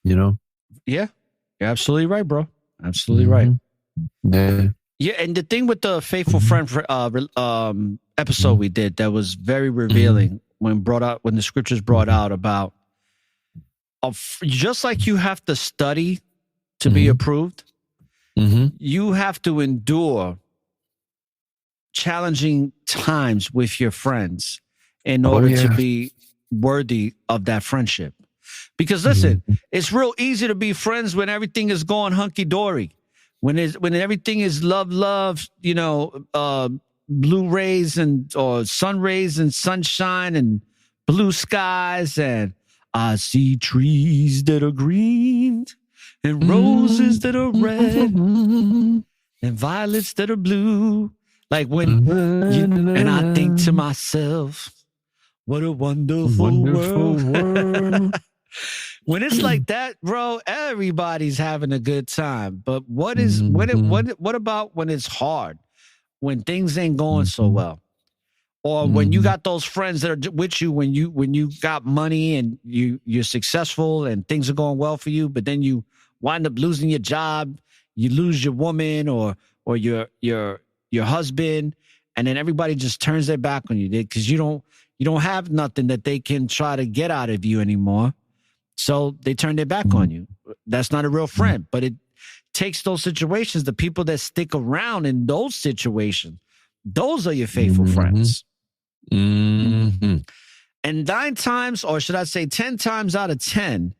You know? Yeah, you're absolutely right, bro. Absolutely right. Yeah. Yeah, and the thing with the faithful friend episode we did that was very revealing when the scriptures brought out about just like you have to study to be approved, you have to endure challenging times with your friends in order to be worthy of that friendship. Because listen, it's real easy to be friends when everything is going hunky dory, when everything is love, you know, blue rays or sun rays and sunshine and blue skies, and I see trees that are green and roses that are red and violets that are blue. Like and I think to myself, what a wonderful world. When it's like that, bro, everybody's having a good time. But what about when it's hard? When things ain't going so well? Or when you got those friends that are with you when you got money and you're successful and things are going well for you, but then you wind up losing your job, you lose your woman or your husband, and then everybody just turns their back on you because you don't have nothing that they can try to get out of you anymore. So they turn their back on you. That's not a real friend, but it takes those situations, the people that stick around in those situations, those are your faithful friends. And 9 times, or should I say 10 times out of 10,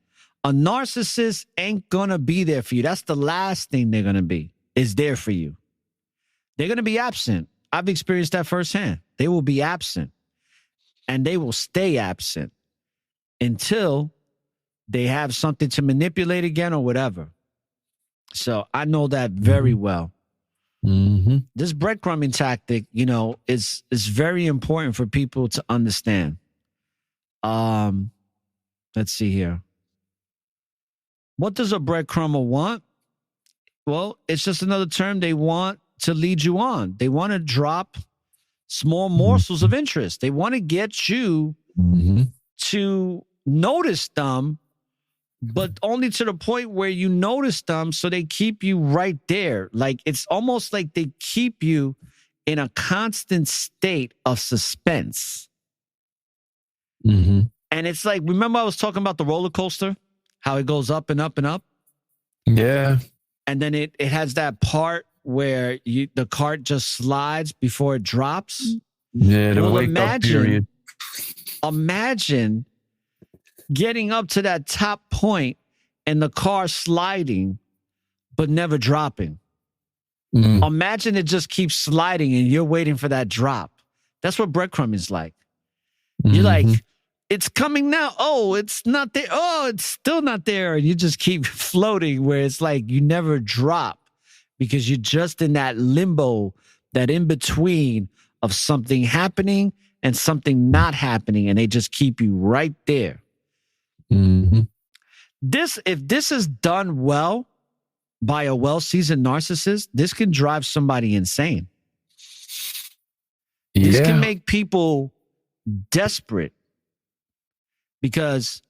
a narcissist ain't going to be there for you. That's the last thing they're going to be, is there for you. They're going to be absent. I've experienced that firsthand. They will be absent, and they will stay absent until they have something to manipulate again or whatever. So I know that very well. This breadcrumbing tactic, you know, is very important for people to understand. Let's see here. What does a breadcrumber want? Well, it's just another term. They want to lead you on. They want to drop small morsels of interest. They want to get you to notice them, but only to the point where you notice them, so they keep you right there. Like, it's almost like they keep you in a constant state of suspense. And it's like, remember I was talking about the roller coaster, how it goes up and up and up? Yeah. And then it has that part where the cart just slides before it drops. Yeah, the wake up period. Imagine getting up to that top point and the car sliding, but never dropping. Imagine it just keeps sliding and you're waiting for that drop. That's what breadcrumbing is like. You're like, it's coming now. Oh, it's not there. Oh, it's still not there. And you just keep floating where it's like you never drop because you're just in that limbo, that in between of something happening and something not happening, and they just keep you right there. Mm-hmm. If this is done well by a well-seasoned narcissist, this can drive somebody insane. This can make people desperate, because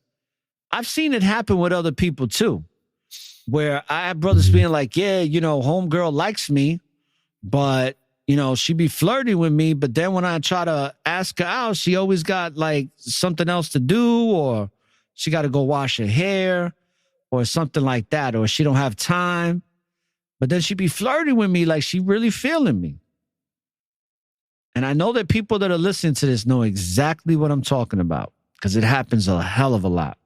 I've seen it happen with other people too, where I have brothers being like, yeah, homegirl likes me, but, she be flirting with me. But then when I try to ask her out, she always got like something else to do, or she got to go wash her hair or something like that, or she don't have time. But then she be flirting with me like she really feeling me. And I know that people that are listening to this know exactly what I'm talking about, because it happens a hell of a lot.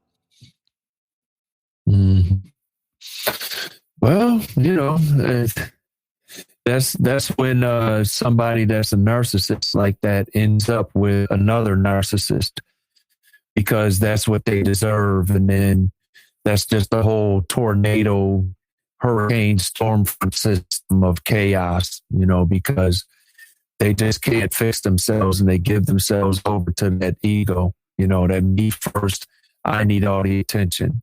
Mm-hmm. Well, that's when somebody that's a narcissist like that ends up with another narcissist, because that's what they deserve. And then that's just the whole tornado, hurricane, storm front system of chaos, because they just can't fix themselves, and they give themselves over to that ego, that me first, I need all the attention,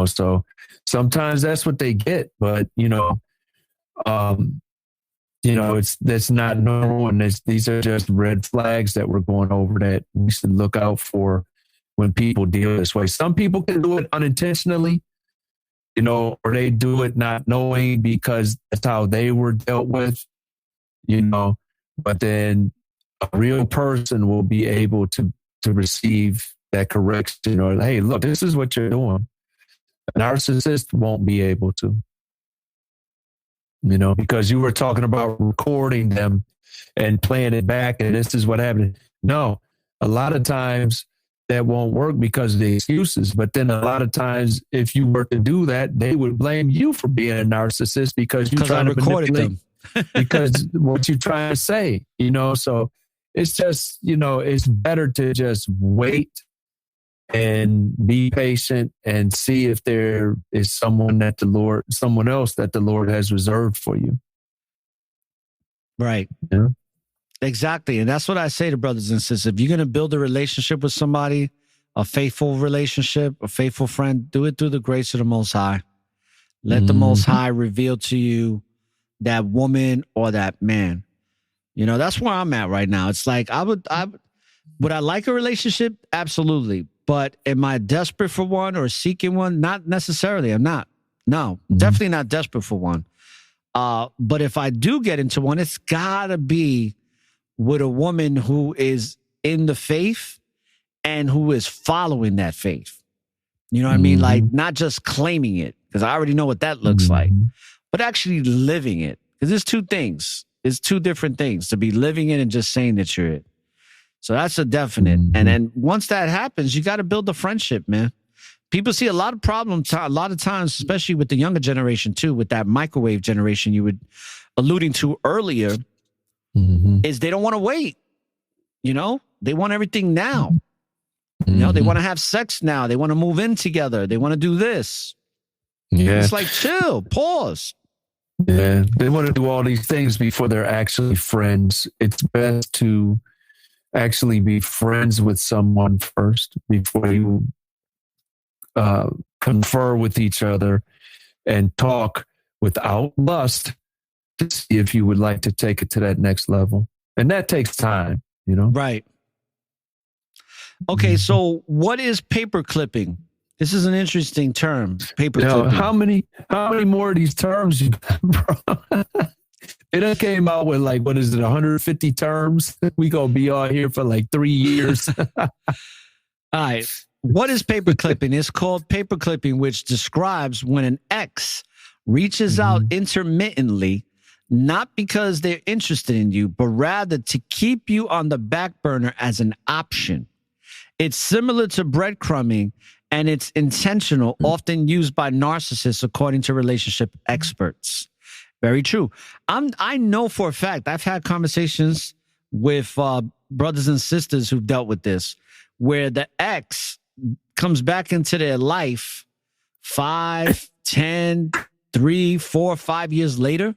so sometimes that's what they get. But, that's not normal. And these are just red flags that we're going over that we should look out for when people deal this way. Some people can do it unintentionally, or they do it not knowing because that's how they were dealt with, but then a real person will be able to receive that correction, or, hey, look, this is what you're doing. A narcissist won't be able to, because you were talking about recording them and playing it back, and this is what happened. No, a lot of times that won't work because of the excuses. But then a lot of times, if you were to do that, they would blame you for being a narcissist because you're trying to manipulate them. Because what you're trying to say, so it's just, it's better to just wait and be patient and see if there is someone else that the Lord has reserved for you. Right. Yeah. Exactly. And that's what I say to brothers and sisters. If you're going to build a relationship with somebody, a faithful relationship, a faithful friend, do it through the grace of the Most High. Let the Most High reveal to you that woman or that man. That's where I'm at right now. It's like, would I like a relationship? Absolutely. But am I desperate for one or seeking one? Not necessarily. I'm not. No, definitely not desperate for one. But if I do get into one, it's gotta be with a woman who is in the faith and who is following that faith. You know what I mean? Like, not just claiming it, because I already know what that looks like, but actually living it. Because there's two things. It's two different things, to be living it and just saying that you're it. So that's a definite. And then once that happens, you got to build a friendship, man. People see a lot of problems, a lot of times, especially with the younger generation too, with that microwave generation you were alluding to earlier, is they don't want to wait. They want everything now. They want to have sex now. They want to move in together. They want to do this. Yeah. It's like, chill, pause. Yeah. They want to do all these things before they're actually friends. It's best to actually be friends with someone first before you confer with each other and talk without lust to see if you would like to take it to that next level. And that takes time, Right. Okay, so what is paper clipping? This is an interesting term, paper clipping. How many more of these terms you got, bro? It done came out with 150 terms? We gonna be on here for 3 years. All right. What is paper clipping? It's called paper clipping, which describes when an ex reaches out intermittently, not because they're interested in you, but rather to keep you on the back burner as an option. It's similar to breadcrumbing, and it's intentional, often used by narcissists, according to relationship experts. Very true. I know for a fact, I've had conversations with brothers and sisters who've dealt with this, where the ex comes back into their life 5, 10, 3, 4, 5 years later.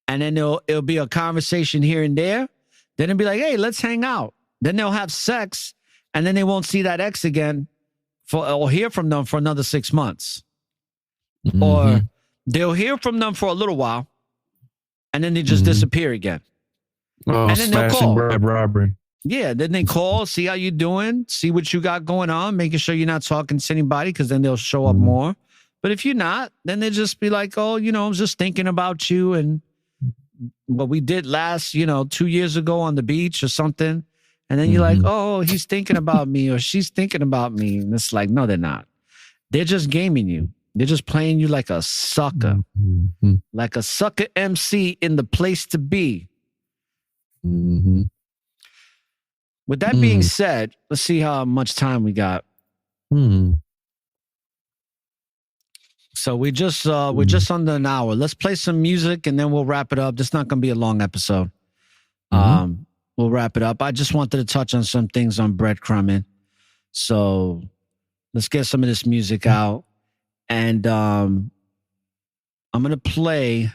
And then it'll be a conversation here and there. Then it'll be like, hey, let's hang out. Then they'll have sex, and then they won't see that ex again or hear from them for another 6 months. Mm-hmm. Or they'll hear from them for a little while, and then they just disappear again. Oh, and then they'll stash call. and bribe robbery. Yeah, then they call, see how you doing, see what you got going on, making sure you're not talking to anybody, because then they'll show up more. But if you're not, then they just be like, oh, I was just thinking about you and what we did last, 2 years ago on the beach or something. And then you're like, oh, he's thinking about me or she's thinking about me. And it's like, no, they're not. They're just gaming you. They're just playing you like a sucker, like a sucker MC in the place to be. Mm-hmm. With that being said, let's see how much time we got. So we're just under an hour. Let's play some music and then we'll wrap it up. This is not going to be a long episode. We'll wrap it up. I just wanted to touch on some things on breadcrumbing. So let's get some of this music out. And I'm going to play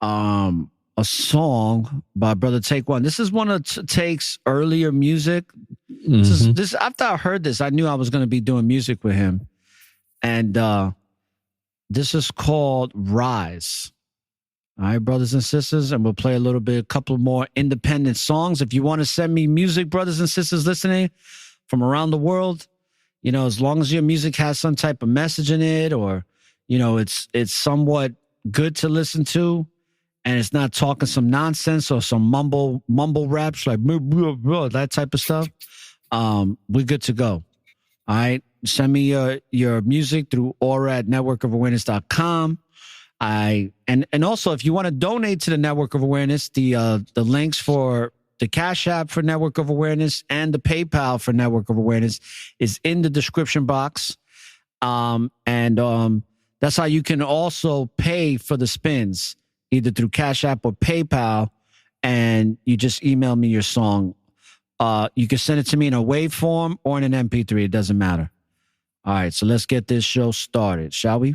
a song by Brother Take One. This is one of Take's earlier music. This after I heard this, I knew I was going to be doing music with him. And this is called Rise. All right, brothers and sisters, and we'll play a couple more independent songs. If you want to send me music, brothers and sisters listening from around the world, as long as your music has some type of message in it, or it's somewhat good to listen to, and it's not talking some nonsense or some mumble raps like that type of stuff, we're good to go. All right. Send me your music through ORRA at networkofawareness.com. And also, if you want to donate to the Network of Awareness, the links for the Cash App for Network of Awareness and the PayPal for Network of Awareness is in the description box. And that's how you can also pay for the spins, either through Cash App or PayPal. And you just email me your song. You can send it to me in a WAV form or in an MP3. It doesn't matter. All right, so let's get this show started, shall we?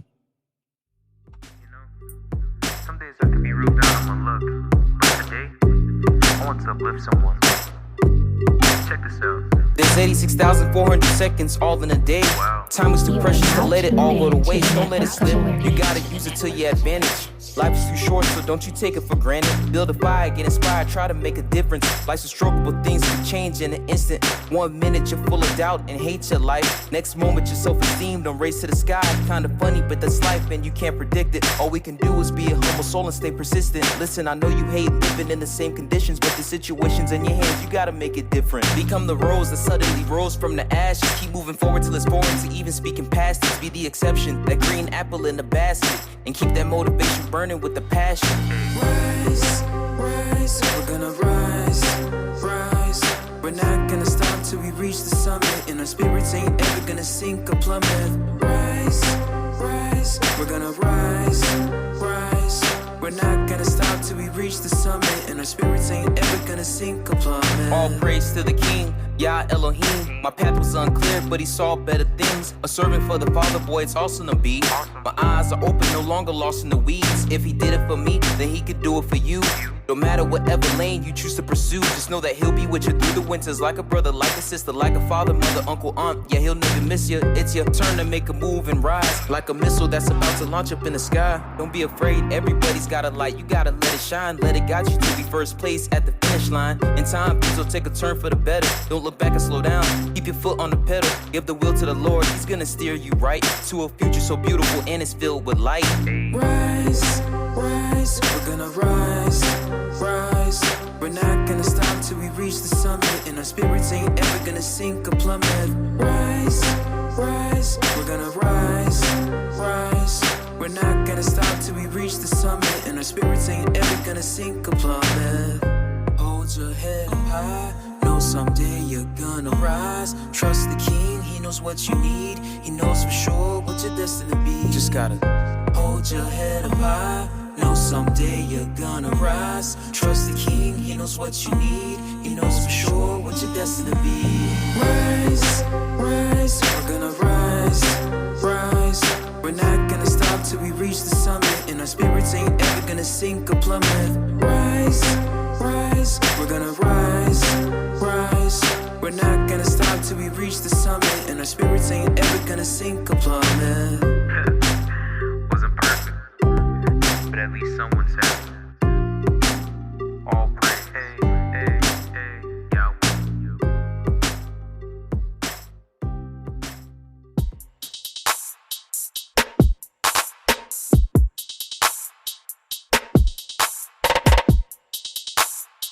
Some days I can be real down on my luck, but today I want to uplift someone. Check this out. There's 86,400 seconds all in a day. Wow. Time is too precious to let it all go to waste. Don't let it slip. You gotta use it to your advantage. Life is too short, so don't you take it for granted. Build a fire, get inspired, try to make a difference. Life's a struggle, but things can change in an instant. 1 minute you're full of doubt and hate your life. Next moment your self-esteem don't raise to the sky. Kinda funny, but that's life and you can't predict it. All we can do is be a humble soul and stay persistent. Listen, I know you hate living in the same conditions, but the situation's in your hands, you gotta make it different. Become the rose that suddenly rose from the ashes. Keep moving forward till it's foreign to even speaking past it. Be the exception, that green apple in the basket. And keep that motivation burning with the passion. Rise, rise, we're gonna rise, rise. We're not gonna stop till we reach the summit. And our spirits ain't ever gonna sink or plummet. Rise, rise, we're gonna rise, rise. We're not gonna stop till we reach the summit. And our spirits ain't ever gonna sink or plummet. All praise to the King, Yah Elohim. My path was unclear, but he saw better things. A servant for the Father, boy, it's awesome to be. My eyes are open, no longer lost in the weeds. If he did it for me, then he could do it for you. No matter whatever lane you choose to pursue, just know that he'll be with you through the winters. Like a brother, like a sister, like a father, mother, uncle, aunt. Yeah, he'll never miss you. It's your turn to make a move and rise. Like a missile that's about to launch up in the sky. Don't be afraid, everybody's got a light. You gotta let it shine, let it guide you to be first place at the finish line. In time, things will take a turn for the better. Don't look back and slow down. Keep your foot on the pedal. Give the wheel to the Lord. He's gonna steer you right to a future so beautiful and it's filled with light. Rise, rise, we're gonna rise, rise. We're not gonna stop till we reach the summit. And our spirits ain't ever gonna sink or plummet. Rise, rise, we're gonna rise, rise. We're not gonna stop till we reach the summit. And our spirits ain't ever gonna sink or plummet. Hold your head up high. Know someday you're gonna rise. Trust the King, he knows what you need. He knows for sure what you're destined to be. Just gotta hold your head up high. Know someday you're gonna rise. Trust the King, he knows what you need. He knows for sure what you're destined to be. Rise, rise, we're gonna rise, rise. We're not gonna stop till we reach the summit. And our spirits ain't ever gonna sink or plummet. Rise, rise, we're gonna rise, rise. We're not gonna stop till we reach the summit, and our spirits ain't ever gonna sink or plummet. Wasn't perfect, but at least someone said all praise. Hey, yo.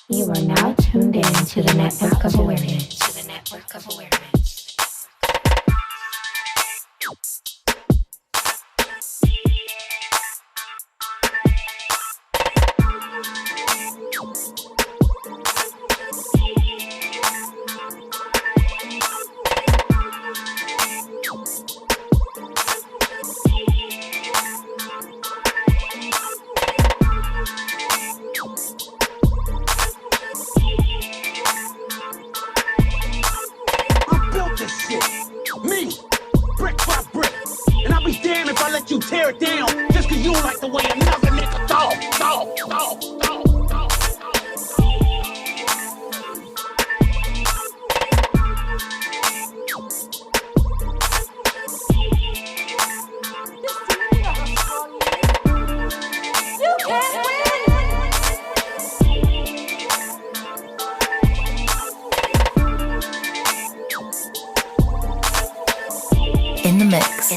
You are now tuned in to the network of awareness. You tear it down just cause you don't like the way another nigga thought. You can't win. In the mix.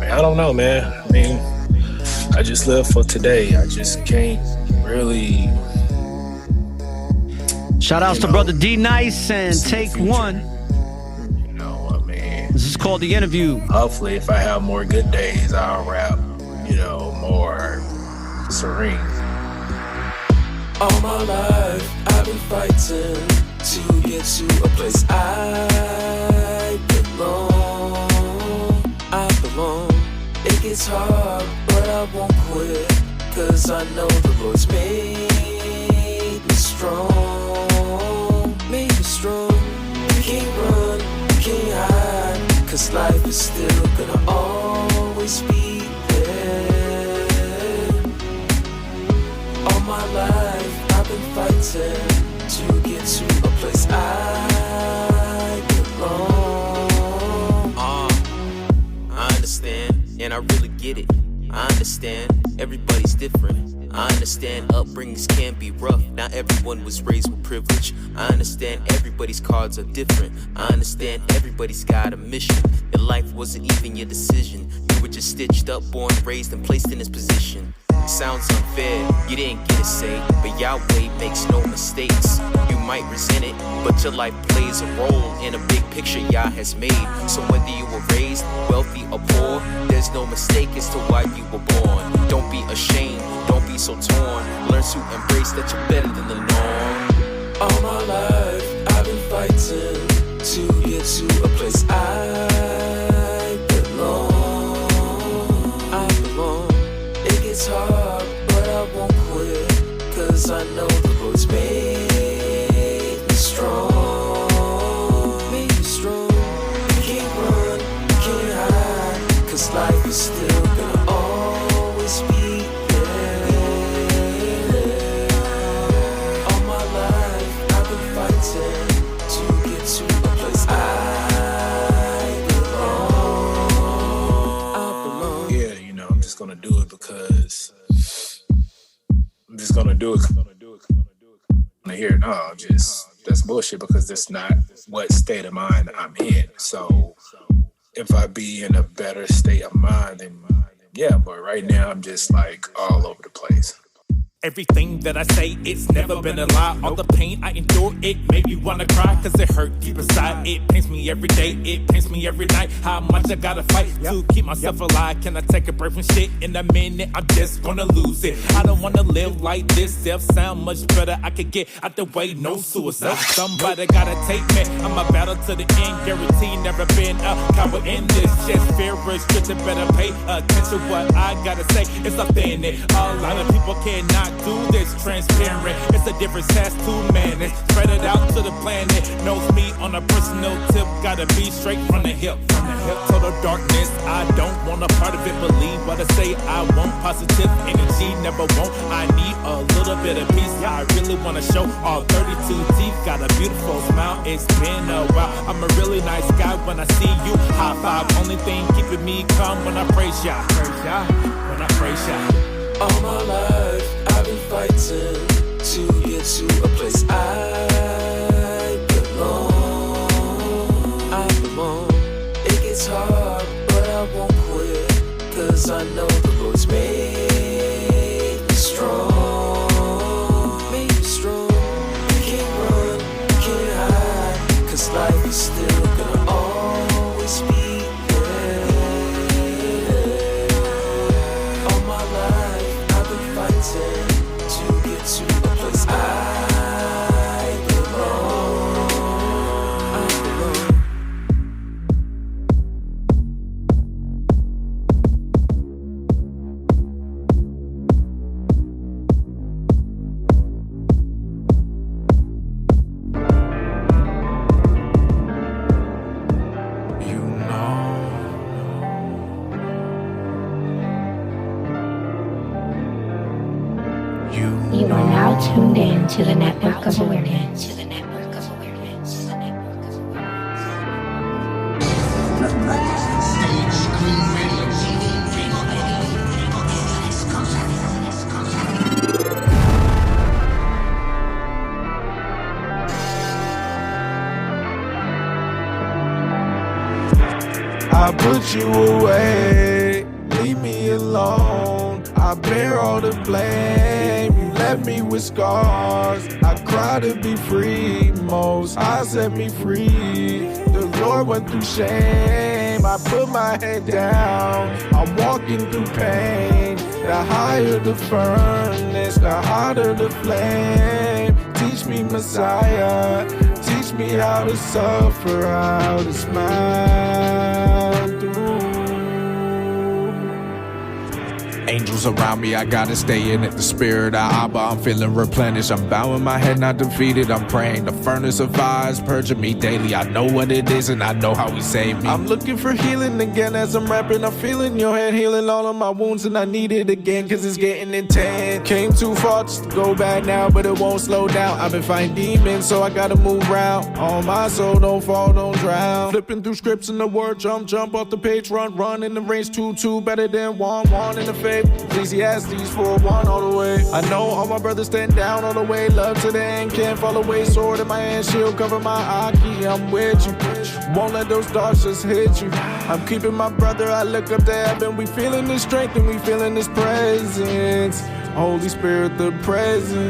I don't know, man. I mean, I just live for today. I just can't really. Shout outs to brother D Nice and Take One. You know, I mean, this is called The Interview. Hopefully, if I have more good days, I'll rap, more serene. All my life, I've been fighting to get to a place I belong. I belong. It gets hard, but I won't quit, 'cause I know the Lord's made me strong. Made me strong. You can't run, you can't hide, 'cause life is still gonna always be there. All my life, I've been fighting to get to a place I belong. I understand, and I really get it. I understand, everybody's different. I understand upbringings can be rough. Not everyone was raised with privilege. I understand everybody's cards are different. I understand everybody's got a mission. Your life wasn't even your decision. You were just stitched up, born, raised, and placed in this position. Sounds unfair, you didn't get a say, but Yahweh makes no mistakes. You might resent it, but your life plays a role in a big picture Yah has made. So whether you were raised wealthy or poor, there's no mistake as to why you were born. Don't be ashamed, don't be so torn. Learn to embrace that you're better than the norm. All my life I've been fighting to get to a place I belong. It gets hard, but I won't quit, 'cause I know the Lord's made me strong. Made me strong. You can't run, you can't hide, 'cause life is still gonna always be there. All my life I've been fighting to get to a place I belong. Yeah, you know, I'm just gonna do it because I'm just gonna do it. Here, no, just that's bullshit because that's not what state of mind I'm in. So if I be in a better state of mind, then yeah, but right now I'm just like all over the place. Everything that I say, it's never been a lie. All the pain I endure, it made me wanna cry, 'cause it hurt deep inside. It pains me every day, it pains me every night. How much I gotta fight to keep myself alive. Can I take a break from shit? In a minute, I'm just gonna lose it. I don't wanna live like this. Self sound much better. I could get out the way, no suicide. Somebody gotta take me. I'm a battle to the end, guarantee never been a coward in this. Just fear restricted, better pay attention what I gotta say. It's authentic. A lot of people cannot do this transparent. It's a difference, has to manage. Spread it out to the planet. Knows me on a personal tip. Gotta be straight from the hip. From the hip to the darkness. I don't want a part of it. Believe what I say. I want positive energy. Never want. I need a little bit of peace. I really wanna show all 32 teeth. Got a beautiful smile. It's been a while. I'm a really nice guy when I see you. High five. Only thing keeping me calm when I praise Yah. When I praise Yah. All my life I've been fighting to get to a place I belong. It gets hard, but I won't quit, 'cause I know the Lord's made me strong. Made me strong. You can't run, you can't hide, 'cause life is still gonna always be there. All my life fighting to get to a place I belong. You are now tuned in to the network of awareness. I put you away, leave me alone. I bear all the blame, you left me with scars. I cry to be free, most High set me free. The Lord went through shame, I put my head down. I'm walking through pain, the higher the furnace, the hotter the flame. Teach me, Messiah, teach me how to suffer, how to smile through. Angels around me, I gotta stay in it. The spirit of Ahban, I'm feeling replenished. I'm bowing my head, not defeated. I'm praying the furnace of fires purging me daily. I know what it is and I know how he saved me. I'm looking for healing again as I'm rapping. I'm feeling your hand healing all of my wounds, and I need it again cause it's getting intense. Came too far just to go back now, but it won't slow down. I've been fighting demons, so I gotta move around. On my soul, don't fall, don't drown. Flipping through scripts in the word, jump off the page, run in the race, 2-2 better than 1 in the faith. Ecclesiastes 4:1 all the way. I know all my brothers stand down all the way. Love to the end, can't fall away. Sword in my hand, shield cover my Aki. I'm with you, won't let those darts just hit you. I'm keeping my brother, I look up to heaven. We feeling this strength and we feeling this presence. Holy Spirit, the presence.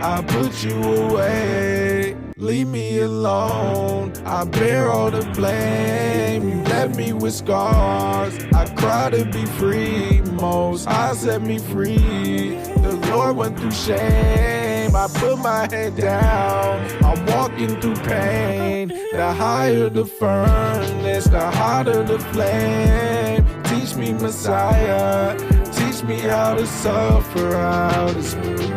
I put you away. Leave me alone. I bear all the blame. You left me with scars. I cry to be free. Most High set me free. The Lord went through shame. I put my head down. I'm walking through pain. The higher the furnace, the hotter the flame. Teach me, Messiah. Teach me how to suffer, how to speak.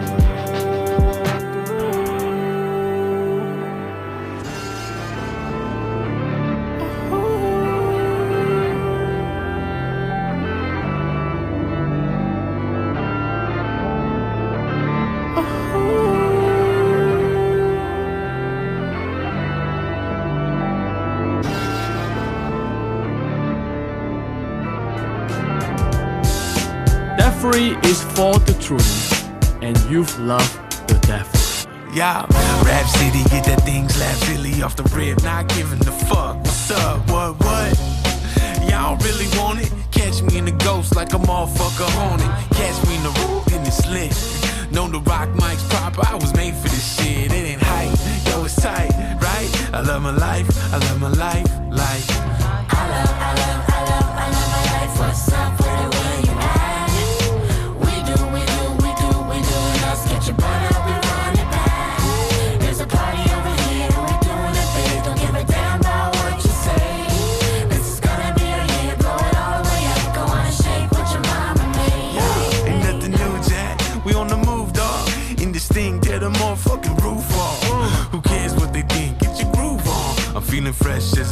Free is for the truth, and youth love the devil. Yeah, Rap City, get that thing slap silly off the rip. Not giving a fuck. What's up? What? Y'all really want it? Catch me in the ghost like a motherfucker haunted. Catch me in the roof in the slit. Know the rock mic's proper. I was made for this shit. It ain't hype, yo, it's tight, right? I love my life. I love my life. Like I love my life. What's up? Where you at? Get your butt up and run it back. There's a party over here, we're doing it big. Don't give a damn about what you say. This is gonna be a year, blow it all the way up. Go on and shake what your mama made. Yeah, ain't nothing new, Jack. We on the move, dog. In this thing, tear the motherfucking roof off. Who cares what they think? Get your groove on. I'm feeling fresh as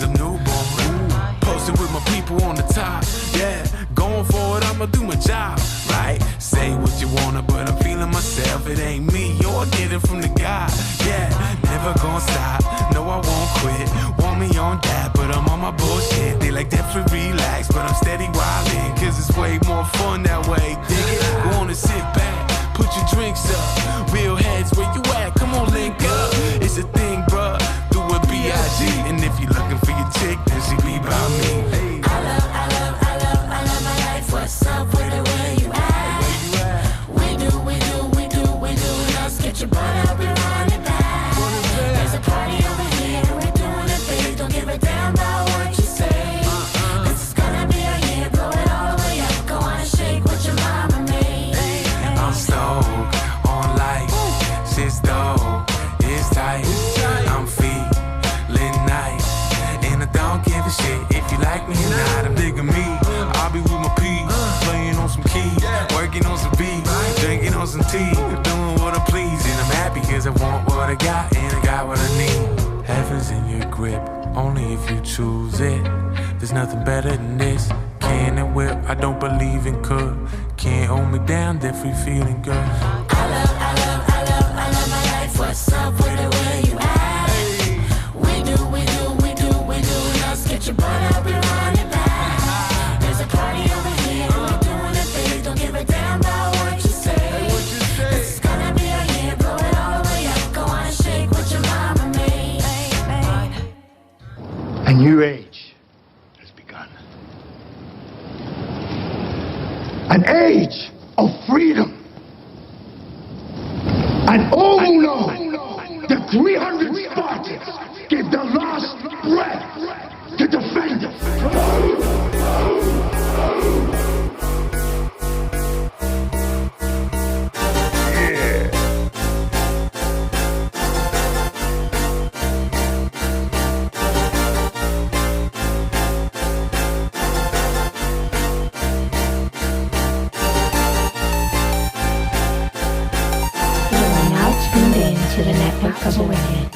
a newborn. Posted with my people on the top. Yeah, going forward, I'ma do my job. Right? Say what you wanna, but I'm feeling myself. It ain't me, yo, I get it from the God. Yeah, never gonna stop. No, I won't quit. Want me on that, but I'm on my bullshit. They like that for relax, but I'm steady wildin'. Cause it's way more fun that way. Dig it? Go on and sit back, put your drinks up. Real heads, where you at? Come on, link up. It's a thing, bruh. Do it B.I.G. And if you're looking for your chick, then she be by me. Hey. I love my life. What's up with it? Where you at? Get your butt up and run it back. There's a party over here, we're doing it big. Don't give a damn about what you say. This is gonna be a year, blow it all the way up. Go on and shake what your mama made. I'm stoked on life, shit's dope, it's tight. I'm feeling nice, and I don't give a shit if you like me or not. I'm digging me, I'll be with my peeps, playing on some keys, working on some beats, drinking on some tea, doing what I please. And I'm happy cause I want what I got, and I got what I need. Heaven's in your grip, only if you choose it. There's nothing better than this. Can and will, I don't believe in could. Can't hold me down, definitely feeling good. I love my life. What's up with it? Where you at? Hey. We do. Let's get your butt up and run it back. There's a party over here, we're doing it big. Don't give a damn about what you say. This is gonna be a year, blow it all the way up. Go on and shake what your mama made. A new age has begun. An age of freedom. And oh no, the 300 Spartans gave their last breath to defend us. To the network of awareness.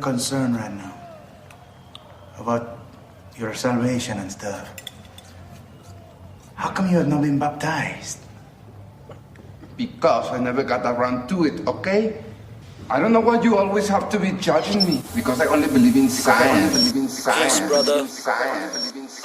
concerned right now about your salvation and stuff. How come you have not been baptized? Because I never got around to it, okay? I don't know why you always have to be judging me, because I only believe in science. Yes, brother.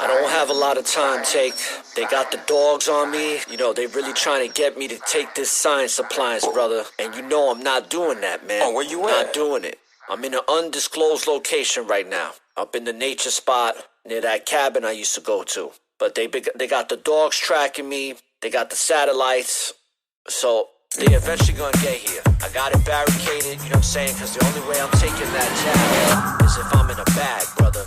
I don't have a lot of time, Take. They got the dogs on me. You know, they really trying to get me to take this science appliance, brother. And you know I'm not doing that, man. Oh, where you at? Not doing it. I'm in an undisclosed location right now. Up in the nature spot near that cabin I used to go to. But they got the dogs tracking me. They got the satellites. So they eventually gonna get here. I got it barricaded, you know what I'm saying? Because the only way I'm taking that jab is if I'm in a bag, brother.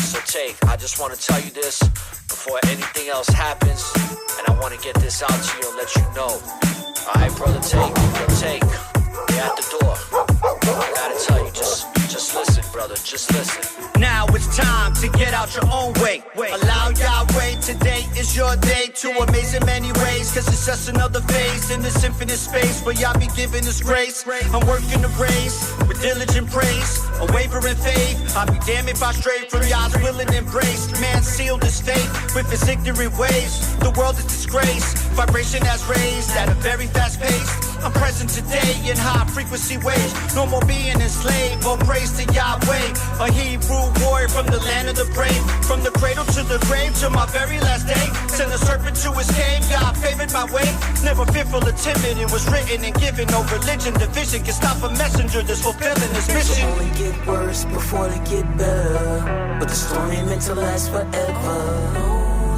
So Take, I just want to tell you this before anything else happens. And I want to get this out to you and let you know. Alright, brother, Take. They're at the door. I gotta tell you, just listen, brother, just listen. Now it's time to get out your own way. Allow Yahweh, today is your day to amaze in many ways. Cause it's just another phase in this infinite space where Yah be giving us grace. I'm working the race with diligent praise, unwavering faith. I'll be damned if I stray from Yah's will and embrace. Man sealed his fate with his ignorant ways. The world is disgraced, vibration has raised at a very fast pace. I'm present today in high frequency waves. No more being enslaved, all praise to Yahweh. A Hebrew warrior from the land of the brave. From the cradle to the grave to my very last day. Send a serpent to his cave, God favored my way. Never fearful or timid, it was written and given. No religion, division can stop a messenger that's fulfilling his mission. Only get worse before they get better. But the storm ain't meant to last forever.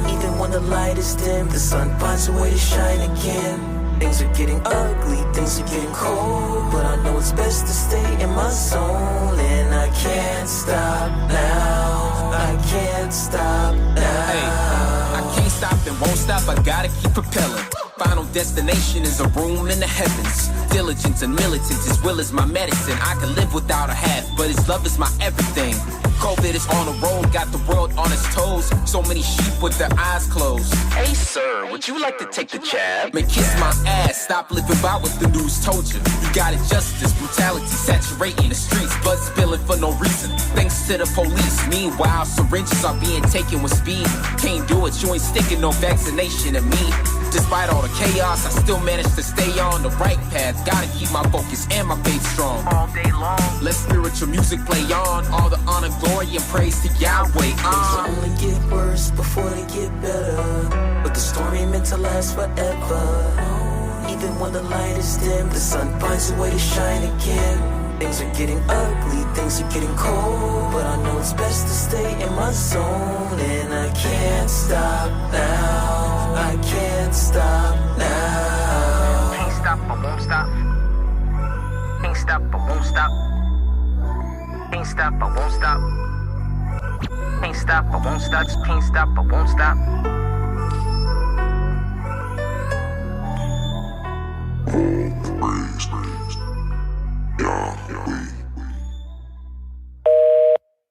Even when the light is dim, the sun finds a way to shine again. Things are getting ugly, things are getting cold. But I know it's best to stay in my zone. And I can't stop now. I can't stop now. Hey, I can't stop and won't stop, I gotta keep propelling. Final destination is a room in the heavens. Diligence and militant, his will is my medicine. I can live without a half, but his love is my everything. COVID is on the road, got the world on its toes. So many sheep with their eyes closed. Hey, sir, would you like to take the jab? Man, kiss my ass, stop living by what the news told you. You got injustice, brutality saturating the streets. Blood spilling for no reason, thanks to the police. Meanwhile, syringes are being taken with speed. Can't do it, you ain't sticking no vaccination in me. Despite all the chaos, I still manage to stay on the right path. Gotta keep my focus and my faith strong. All day long. Let spiritual music play on. All the honor, glory, and praise to Yahweh. Things only get worse before they get better. But the storm ain't meant to last forever. Even when the light is dim, the sun finds a way to shine again. Things are getting ugly, things are getting cold. But I know it's best to stay in my zone. And I can't stop now. I can't stop now. Can't stop, I won't stop. Can't stop, I won't stop. Can't stop, I won't stop. Can't stop, I won't stop. Can't stop, I won't stop.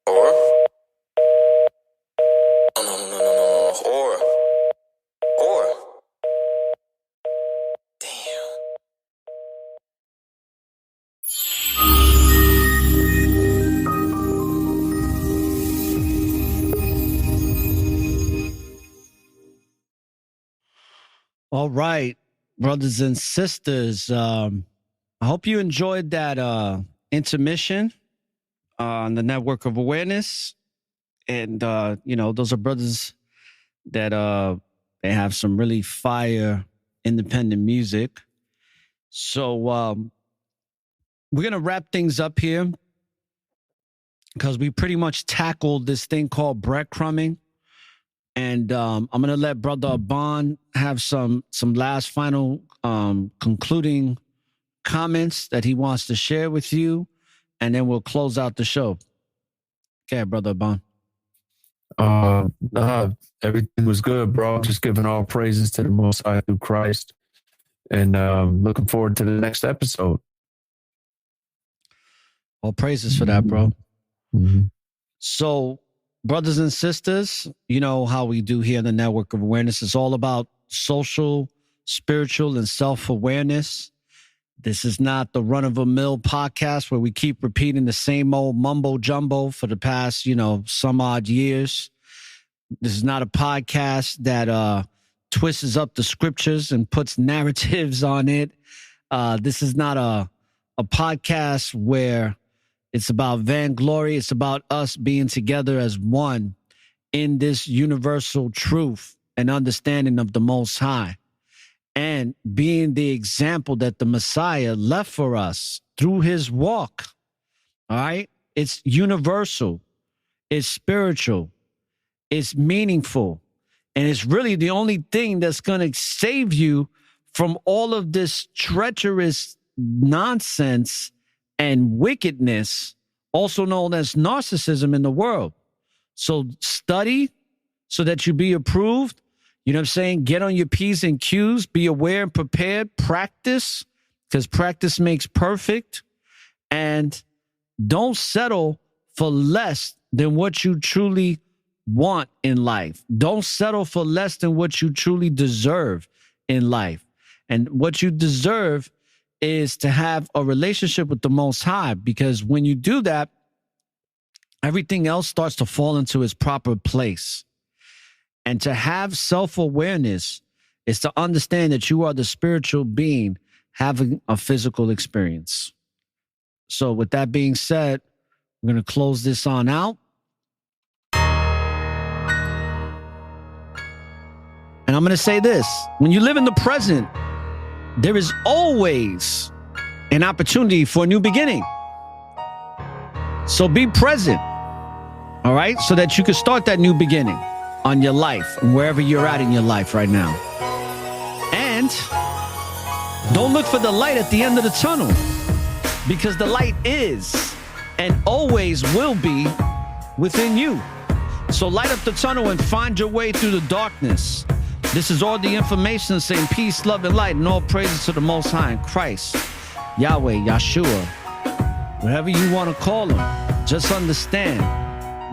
ORRA? No. ORRA. ORRA. All right, brothers and sisters. I hope you enjoyed that intermission on the Network of Awareness. And, those are brothers that they have some really fire independent music. So we're going to wrap things up here because we pretty much tackled this thing called breadcrumbing. And I'm going to let Brother Ahban have some last final concluding comments that he wants to share with you. And then we'll close out the show. Okay, Brother Ahban. Everything was good, bro. Just giving all praises to the Most High through Christ. And looking forward to the next episode. All praises for that, bro. Mm-hmm. So, brothers and sisters, you know how we do here in the Network of Awareness. It's all about social, spiritual, and self-awareness. This is not the run-of-the-mill podcast where we keep repeating the same old mumbo-jumbo for the past, some odd years. This is not a podcast that twists up the scriptures and puts narratives on it. This is not a podcast where it's about vainglory. It's about us being together as one in this universal truth and understanding of the Most High, and being the example that the Messiah left for us through his walk. All right? It's universal. It's spiritual. It's meaningful. And it's really the only thing that's going to save you from all of this treacherous nonsense and wickedness, also known as narcissism in the world. So study so that you be approved. You know what I'm saying? Get on your P's and Q's. Be aware and prepared. Practice, because practice makes perfect. And don't settle for less than what you truly want in life. Don't settle for less than what you truly deserve in life. And what you deserve is to have a relationship with the Most High, because when you do that, everything else starts to fall into its proper place. And to have self-awareness is to understand that you are the spiritual being having a physical experience. So with that being said, we're going to close this on out. And I'm going to say this. When you live in the present, there is always an opportunity for a new beginning. So be present, all right? So that you can start that new beginning on your life and wherever you're at in your life right now. And don't look for the light at the end of the tunnel, because the light is and always will be within you. So light up the tunnel and find your way through the darkness. This is all the information saying peace, love, and light, and all praises to the Most High in Christ, Yahweh, Yahshua, whatever you want to call him. Just understand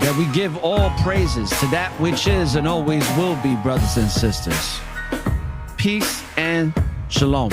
that we give all praises to that which is and always will be, brothers and sisters. Peace and shalom.